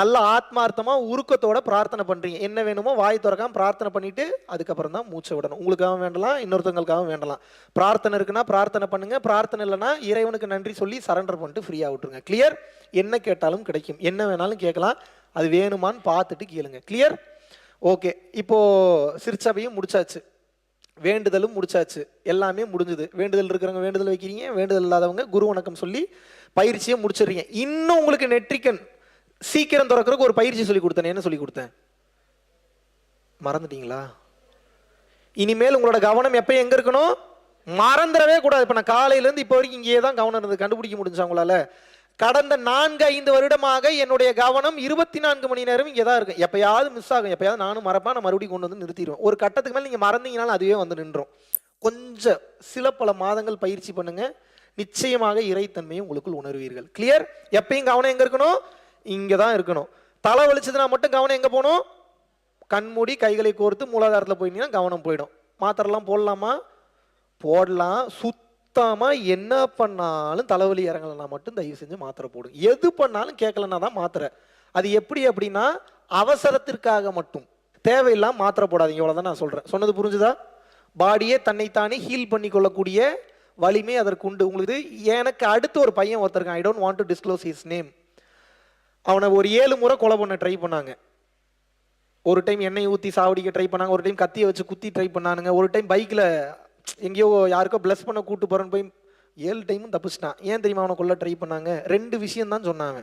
நல்ல ஆத்மார்த்தமாக உருக்கத்தோட பிரார்த்தனை பண்ணுறீங்க. என்ன வேணுமோ வாய் திறக்காம பிரார்த்தனை பண்ணிட்டு அதுக்கப்புறம் தான் மூச்சை விடணும். உங்களுக்காகவும் வேண்டலாம், இன்னொருத்தவங்களுக்காகவும் வேண்டலாம். பிரார்த்தனை இருக்குன்னா பிரார்த்தனை பண்ணுங்க, பிரார்த்தனை இல்லைன்னா இறைவனுக்கு நன்றி சொல்லி சரண்டர் பண்ணிட்டு ஃப்ரீயாக விட்டுருங்க. கிளியர்? என்ன கேட்டாலும் கிடைக்கும், என்ன வேணாலும் கேட்கலாம், அது வேணுமான்னு பார்த்துட்டு கேளுங்க. கிளியர்? ஓகே. இப்போ சிற்சபையும் முடிச்சாச்சு, வேண்டுதலும் முடிச்சாச்சு, எல்லாமே முடிஞ்சுது. வேண்டுதல் இருக்கிறவங்க வேண்டுதல் வைக்கிறீங்க, வேண்டுதல் இல்லாதவங்க குரு வணக்கம் சொல்லி பயிற்சியை முடிச்சிடுறீங்க. இன்னும் உங்களுக்கு நெற்றிக்கண் சீக்கிரம் திறக்கிறதுக்கு ஒரு பயிற்சி சொல்லி கொடுத்தேன். என்ன சொல்லி கொடுத்தேன்? மறந்துட்டீங்களா? இனிமேல் உங்களோட கவனம் எப்போ எங்க இருக்கணும்? மறந்துடவே கூடாது. இப்போ நான் காலையிலேருந்து இப்போ வரைக்கும் இங்கேயே தான் கவனம் இருந்தது. கண்டுபிடிக்க முடிஞ்சா உங்களால? கடந்த 4-5 வருடமாக என்னுடைய கவனம் 24 மணி நேரம் இங்கே தான் இருக்கு. எப்பயாவது மிஸ் ஆகும், எப்பயாவது நானும் மறப்பேன், நான் மறுபடியும் கொண்டு வந்து நிறுத்திடுவேன். ஒரு கட்டத்துக்கு மேலே நீங்கள் மறந்தீங்கனாலும் அதுவே வந்து நின்றோம். கொஞ்சம் சில பல மாதங்கள் பயிற்சி பண்ணுங்க, நிச்சயமாக இறைத்தன்மையை உங்களுக்குள் உணர்வீர்கள். கிளியர்? எப்பயும் கவனம் எங்கே இருக்கணும்? இங்கே தான் இருக்கணும். தலை வலிச்சதுன்னா மட்டும் கவனம் எங்கே போகணும்? கண்மூடி கைகளை கோர்த்து மூலாதாரத்தில் போயிட்டீங்கன்னா கவனம் போயிடும். மாத்திரைலாம் போடலாமா? போடலாம். சுத்தமாக என்ன பண்ணாலும் தலைவலி இறங்கலைன்னா மட்டும் தயவு செஞ்சு மாத்திரை போடுங்க. எது பண்ணாலும் கேட்கலன்னா தான் மாத்திரை. அது எப்படி அப்படின்னா அவசரத்திற்காக மட்டும், தேவையில்லாம மாத்திரை போடாதீங்க. இவ்வளோதான் நான் சொல்கிறேன். சொன்னது புரிஞ்சுதா? பாடியே தன்னைத்தானே ஹீல் பண்ணி கொள்ளக்கூடிய வலிமை அதற்கு உண்டு. உங்களுக்கு எனக்கு அடுத்து ஒரு பையன் ஒருத்தருக்கான், I don't want to disclose his name. அவனை ஒரு 7 முறை கொலை பண்ண ட்ரை பண்ணாங்க. ஒரு டைம் எண்ணெய் ஊற்றி சாவடிக்க ட்ரை பண்ணாங்க, ஒரு டைம் கத்தியை வச்சு குத்தி ட்ரை பண்ணானுங்க, ஒரு டைம் பைக்கில் எங்கேயோ யாருக்கோ பிளஸ் பண்ண கூட்டு போகிறேன்னு போய் 7 டைமும் தப்பிச்சிட்டான். ஏன் தெரியுமா அவனை கொல்ல ட்ரை பண்ணாங்க? 2 விஷயம் தான் சொன்னாங்க.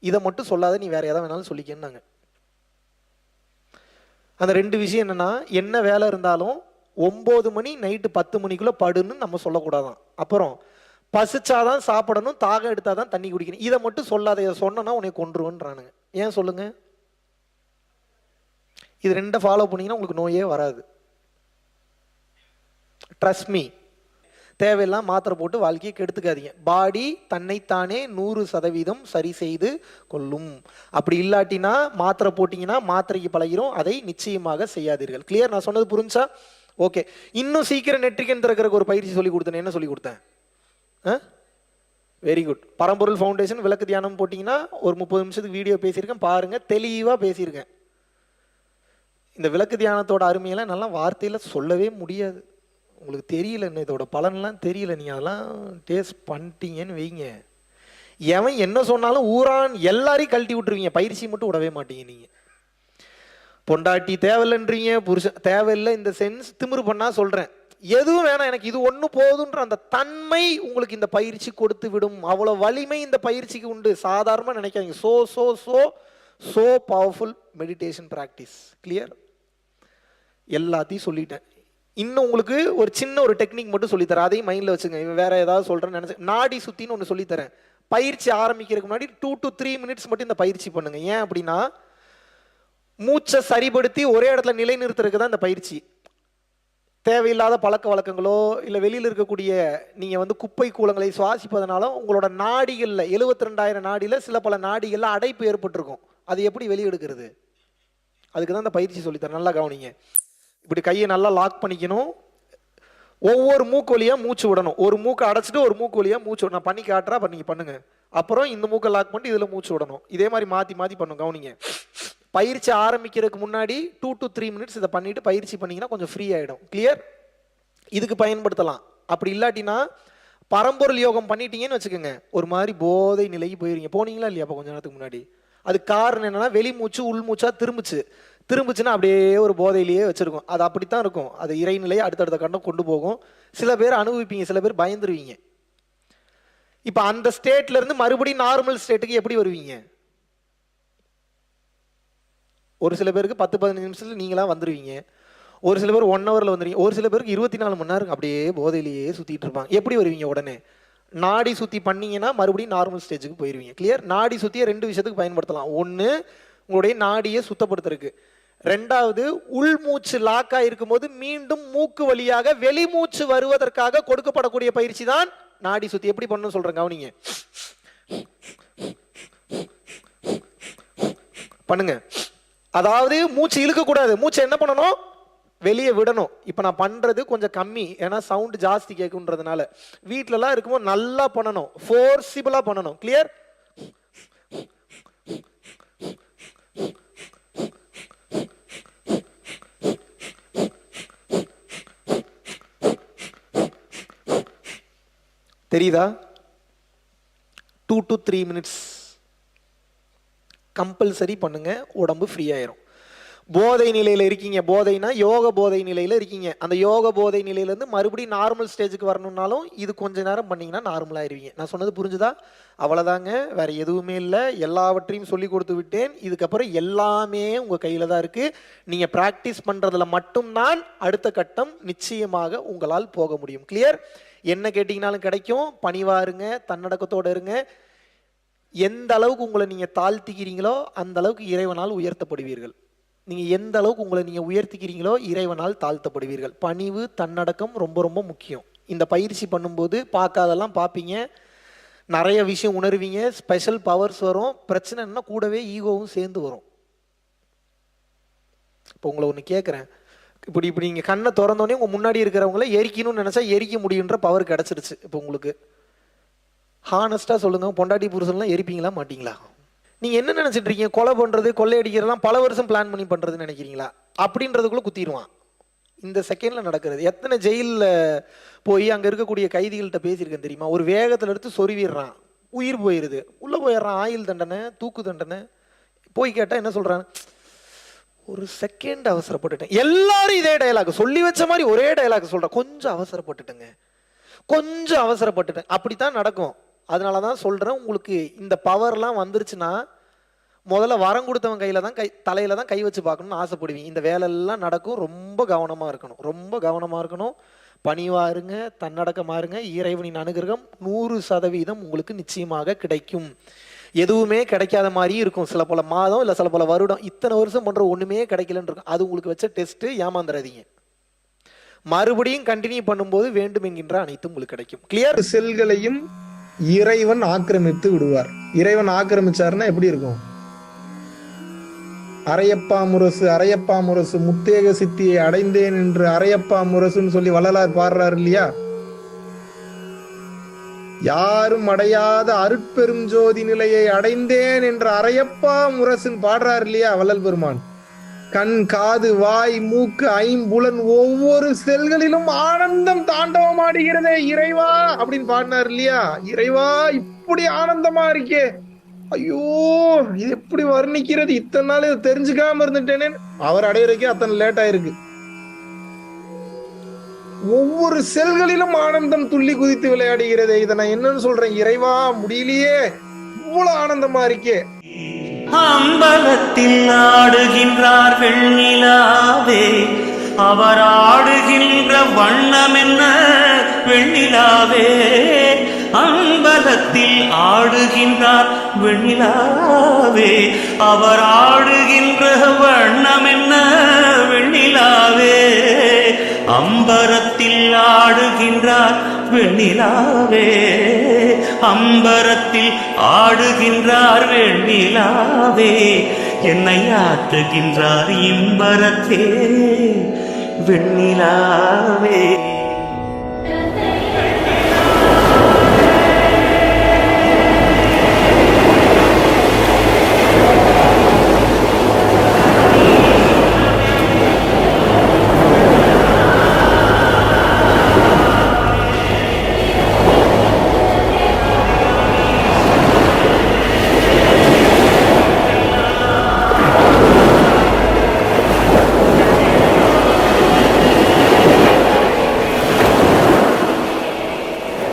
இதை மட்டும் சொல்லாத, நீ வேற எதாவது வேணாலும் சொல்லிக்கன்னாங்க. அந்த 2 விஷயம் என்னன்னா, என்ன வேலை இருந்தாலும் 9 மணி நைட்டு 10 மணிக்குள்ளே படுன்னு நம்ம சொல்லக்கூடாதான். அப்புறம் பசிச்சாதான் சாப்பிடணும், தாகம் எடுத்தாதான் தண்ணி குடிக்கணும். இதை மட்டும் சொல்லாத, இதை சொன்னா உன்னை கொன்றுவன்றானுங்க. ஏன் சொல்லுங்க? இது 2 ஃபாலோ பண்ணீங்கன்னா உங்களுக்கு நோயே வராது. Trust me. தேவையெல்லாம் மாத்திரை போட்டு வாழ்க்கையை கெடுத்துக்காதீங்க. பாடி தன்னைத்தானே 100% சரி செய்து கொள்ளும். அப்படி இல்லாட்டினா மாத்திரை போட்டிங்கன்னா மாத்திரைக்கு பழகிரும். அதை நிச்சயமாக செய்யாதீர்கள். கிளியர்? நான் சொன்னது புரிஞ்சா? ஓகே. இன்னும் சீக்கிரம் நெற்றிக்கண் திறக்கிறதுக்கு ஒரு பயிற்சி சொல்லி கொடுத்தேன். என்ன சொல்லி கொடுத்தேன்? Very good. பரம்பொருள் ஃபவுண்டேஷன் விளக்கு தியானம் போட்டிங்கன்னா ஒரு 30 நிமிஷத்துக்கு வீடியோ பேசியிருக்கேன், பாருங்க, தெளிவாக பேசியிருக்கேன். இந்த விளக்கு தியானத்தோட அருமையெல்லாம் நல்லா வார்த்தையில் சொல்லவே முடியாது. உங்களுக்கு தெரியல, என்ன இதோட பலன்லாம் தெரியல. நீங்கள் அதெல்லாம் டேஸ்ட் பண்ணிட்டீங்கன்னு வைங்க, எவன் என்ன சொன்னாலும் ஊரான் எல்லாரையும் கழட்டி விட்டுருவீங்க, பயிற்சி மட்டும் விடவே மாட்டீங்க. நீங்கள் பொண்டாட்டி தேவையில்லைன்றீங்க, புருஷன் தேவையில்லை. இந்த சென்ஸ் திமிரு பண்ணா சொல்கிறேன், எதுவும் வேணாம், எனக்கு இது ஒன்று போதுன்ற அந்த தன்மை உங்களுக்கு இந்த பயிற்சி கொடுத்து விடும். அவ்வளோ வலிமை இந்த பயிற்சிக்கு உண்டு. சாதாரணமாக நினைக்காதீங்க. So so so so powerful meditation practice. Clear? எல்லாத்தையும் சொல்லிட்டேன். இன்னும் உங்களுக்கு ஒரு சின்ன ஒரு டெக்னிக் மட்டும் சொல்லித்தரேன், அதையும் மைண்டில் வச்சுங்க. வேற ஏதாவது சொல்கிறேன்னு நினச்சி, நாடி சுத்தின்னு ஒன்று சொல்லித்தரேன். பயிற்சி ஆரம்பிக்கிறதுக்கு முன்னாடி 2 to 3 minutes மட்டும் இந்த பயிற்சி பண்ணுங்க. ஏன் அப்படின்னா மூச்சை சரிப்படுத்தி ஒரே இடத்துல நிலைநிறுத்துறதுக்கு தான் இந்த பயிற்சி. தேவையில்லாத பழக்க வழக்கங்களோ இல்லை வெளியில் இருக்கக்கூடிய நீங்கள் வந்து குப்பை கூலங்களை சுவாசிப்பதனாலும் உங்களோட நாடிகளில் 72,000 நாடியில் சில பல நாடிகளில் அடைப்பு ஏற்பட்டிருக்கும். அது எப்படி வெளியெடுக்கிறது? அதுக்கு தான் இந்த பயிற்சி சொல்லித்தரேன். நல்லா கவனிங்க. இப்படி கையை நல்லா லாக் பண்ணிக்கணும். ஒவ்வொரு மூக்கு வழியாக மூச்சு விடணும். ஒரு மூக்கை அடைச்சிட்டு ஒரு மூக்கு வழியாக மூச்சு விடணும். நான் பண்ணி காட்டுறா, அப்போ நீங்கள் பண்ணுங்க. அப்புறம் இந்த மூக்கை லாக் பண்ணிட்டு இதில் மூச்சு விடணும். இதே மாதிரி மாற்றி மாற்றி பண்ணும். கவனிங்க. பயிற்சி ஆரம்பிக்கிறதுக்கு முன்னாடி 2 to 3 மினிட்ஸ் இதை பண்ணிட்டு பயிற்சி பண்ணிங்கன்னா கொஞ்சம் ஃப்ரீ ஆகிடும். கிளியர்? இதுக்கு பயன்படுத்தலாம். அப்படி இல்லாட்டினா பரம்பொருள் யோகம் பண்ணிட்டீங்கன்னு வச்சுக்கோங்க, ஒரு மாதிரி போதை நிலைக்கு போயிருங்க. போனீங்களா இல்லையா அப்போ கொஞ்ச நேரத்துக்கு முன்னாடி? அது காரணம் என்னன்னா வெளி மூச்சு உள்மூச்சா திரும்புச்சுன்னா அப்படியே ஒரு போதையிலேயே வச்சிருக்கும். அது அப்படித்தான் இருக்கும். அது இறைநிலையை அடுத்தடுத்த கண்டம் கொண்டு போகும். சில பேர் அனுபவிப்பீங்க, சில பேர் பயந்துருவீங்க. இப்போ அந்த ஸ்டேட்ல இருந்து மறுபடியும் நார்மல் ஸ்டேட்டுக்கு எப்படி வருவீங்க? ஒரு சில பேருக்கு 10-15 நிமிஷத்துல நீங்களா வந்துருவீங்க. ஒரு சில பேர் 1 ஹவர்ல வந்துருவீங்க. ஒரு சில பேருக்கு 24 மணி நேரம் அப்படியே போதையிலேயே சுத்திட்டு இருப்பாங்க. எப்படி வருவீங்க? உடனே நாடி சுத்தி பண்ணீங்கன்னா மறுபடியும் நார்மல் ஸ்டேஜுக்கு போயிருவீங்க. கிளியர்? நாடி சுத்தியை 2 விஷயத்துக்கு பயன்படுத்தலாம். ஒன்று, உங்களுடைய நாடியை சுத்தப்படுத்துறதுக்கு. 2வது, உள்மூச்சு லாக்கா இருக்கும் போது மீண்டும் மூக்கு வழியாக வெளிமூச்சு வருவதற்காக கொடுக்கப்படக்கூடிய பயிற்சி தான் நாடி சுத்தி. எப்படி பண்ணணும்னு சொல்றேன், கவனிங்க. பண்ணுங்க. அதாவது மூச்சு இழுக்க கூடாது. மூச்சு என்ன பண்ணணும்? வெளியே விடணும். இப்போ நான் பண்றது கொஞ்சம் கம்மி, ஏன்னா சவுண்ட் ஜாஸ்தி கேட்குன்றதுனால. வீட்டிலலாம் இருக்கும்போது நல்லா பண்ணணும், ஃபோர்சிபிளா பண்ணணும். கிளியர்? தெரியுதா? 2 to 3 மினிட்ஸ் கம்பல்சரி பண்ணுங்க. உடம்பு ஃப்ரீ ஆயிரும். போதை நிலையில் இருக்கீங்க, போதைனா யோக போதை நிலையில் இருக்கீங்க. அந்த யோக போதை நிலையிலேருந்து மறுபடியும் நார்மல் ஸ்டேஜுக்கு வரணும்னாலும் இது கொஞ்ச நேரம் பண்ணிங்கன்னா நார்மல் ஆயிருவீங்க. நான் சொன்னது புரிஞ்சுதா? அவ்வளோதாங்க, வேற எதுவுமே இல்லை. எல்லாவற்றையும் சொல்லி கொடுத்து விட்டேன். இதுக்கப்புறம் எல்லாமே உங்கள் கையில் தான் இருக்குது. நீங்கள் ப்ராக்டிஸ் பண்ணுறதுல மட்டும்தான் அடுத்த கட்டம் நிச்சயமாக உங்களால் போக முடியும். கிளியர்? என்ன கேட்டிங்கனாலும் கிடைக்கும். பணிவாக இருங்க, தன்னடக்கத்தோடு இருங்க. எந்த அளவுக்கு உங்களை நீங்கள் தாழ்த்திக்கிறீங்களோ அந்த அளவுக்கு இறைவனால் உயர்த்தப்படுவீர்கள். நீங்கள் எந்த அளவுக்கு உங்களை நீங்கள் உயர்த்திக்கிறீங்களோ இறைவனால் தாழ்த்தப்படுவீர்கள். பணிவு, தன்னடக்கம் ரொம்ப ரொம்ப முக்கியம். இந்த பயிற்சி பண்ணும்போது பார்க்காதெல்லாம் பார்ப்பீங்க, நிறைய விஷயம் உணர்வீங்க, ஸ்பெஷல் பவர்ஸ் வரும். பிரச்சனைன்னா கூடவே ஈகோவும் சேர்ந்து வரும். இப்போ உங்களை ஒன்று கேட்குறேன். இப்படி நீங்கள் கண்ணை திறந்தோடனே உங்கள் முன்னாடி இருக்கிறவங்கள எரிக்கணும்னு நினச்சா எரிக்க முடியுன்ற பவர் கிடச்சிருச்சு. இப்போ உங்களுக்கு ஹானஸ்ட்டாக சொல்லுங்கள், பொண்டாட்டி புருஷன்லாம் எரிப்பீங்களா மாட்டிங்களா? நீங்கள் என்ன நினச்சிட்டு இருக்கீங்க? கொலை பண்ணுறது, கொள்ளையடிக்கிறதெல்லாம் பல வருஷம் பிளான் பண்ணி பண்ணுறதுன்னு நினைக்கிறீங்களா? அப்படின்றதுக்குள்ளே குத்திடுவான். இந்த செகண்டில் நடக்கிறது. எத்தனை ஜெயிலில் போய் அங்கே இருக்கக்கூடிய கைதிகள்கிட்ட பேசியிருக்கேன் தெரியுமா? ஒரு வேகத்தில் எடுத்து சொருவிடுறான், உயிர் போயிடுது, உள்ளே போயிடுறான். ஆயுள் தண்டனை, தூக்கு தண்டனை. போய் கேட்டால் என்ன சொல்கிறான்? ஒரு செகண்ட் அவசரப்பட்டுட்டேன். எல்லாரும் இதே டயலாக் சொல்லி வச்ச மாதிரி ஒரே டயலாக் சொல்கிறேன். கொஞ்சம் அவசரப்பட்டுட்டேங்க, கொஞ்சம் அவசரப்பட்டுட்டேன். அப்படித்தான் நடக்கும். அதனால தான் சொல்கிறேன், உங்களுக்கு இந்த பவர்லாம் வந்துருச்சுன்னா முதல்ல வரம் கொடுத்தவன் தலையில தான் கை வச்சு பார்க்கணும்னு ஆசைப்படுவீங்க. இந்த வேலையெல்லாம் நடக்கும். ரொம்ப கவனமாக இருக்கணும், ரொம்ப கவனமாக இருக்கணும். பணிவாக இருங்க, தன்னடக்கமாக இருங்க. இறைவனின் அனுகிரகம் 100% உங்களுக்கு நிச்சயமாக கிடைக்கும். எதுவுமே கிடைக்காத மாதிரியும் இருக்கும். சில பல மாதம் இல்லை சில பல வருடம், இத்தனை வருஷம் பண்ணுற ஒன்றுமே கிடைக்கலன்னு இருக்கும். அது உங்களுக்கு வச்ச டெஸ்ட்டு. ஏமாந்துடாதீங்க. மறுபடியும் கண்டினியூ பண்ணும்போது வேண்டும் என்கின்ற அனைத்தும் உங்களுக்கு கிடைக்கும். கிளியர்? செல்களையும் இறைவன் ஆக்கிரமித்து விடுவார். இறைவன் ஆக்கிரமிச்சாருன்னா எப்படி இருக்கும்? அரையப்பா முரசு முத்தேக சித்தியை அடைந்தேன் என்று அரையப்பா முரசுன்னு சொல்லி வள்ளலார் பாடுறாரு இல்லையா? யாரும் அடையாத அருட்பெரும் ஜோதி நிலையை அடைந்தேன் என்ற அரையப்பா முரசுன்னு பாடுறாரு இல்லையா வள்ளல் பெருமான்? கண், காது, வாய், மூக்கு, ஐம்புலன் ஒவ்வொரு செல்களிலும் ஆனந்தம் தாண்டவமாடுகிறதே இறைவா அப்படின்னு பாடினார் இல்லையா? இறைவா இப்படி ஆனந்தமா இருக்கே, ஐயோ இது எப்படி வர்ணிக்கிறது, இத்தனை நாள் இதை தெரிஞ்சுக்காம இருந்துட்டேனே. அவர் அடையிறதுக்கே அத்தனை லேட் ஆயிருக்கு. ஒவ்வொரு செல்களிலும் ஆனந்தம் துள்ளி குதித்து விளையாடுகிறதே. இதை நான் என்னன்னு சொல்றேன்? இறைவா முடியலையே, இவ்வளவு ஆனந்தமா இருக்கே. அம்பலத்தில் ஆடுகின்றார் வெண்ணிலாவே, அவர் ஆடுகின்ற வண்ணம் என்ன வெண்ணிலாவே. அம்பல அம்பரத்தில் ஆடுகின்றார் வெண்ணிலாவே, அவர் ஆடுகின்ற வண்ணம் என்ன வெண்ணிலாவே. அம்பரத்தில் ஆடுகின்றார் வெண்ணிலாவே, அம்பரத்தில் ஆடுகின்றார் வெண்ணிலாவே, என்னை ஆற்றுகின்றார் இம்பரத்தே வெண்ணிலாவே.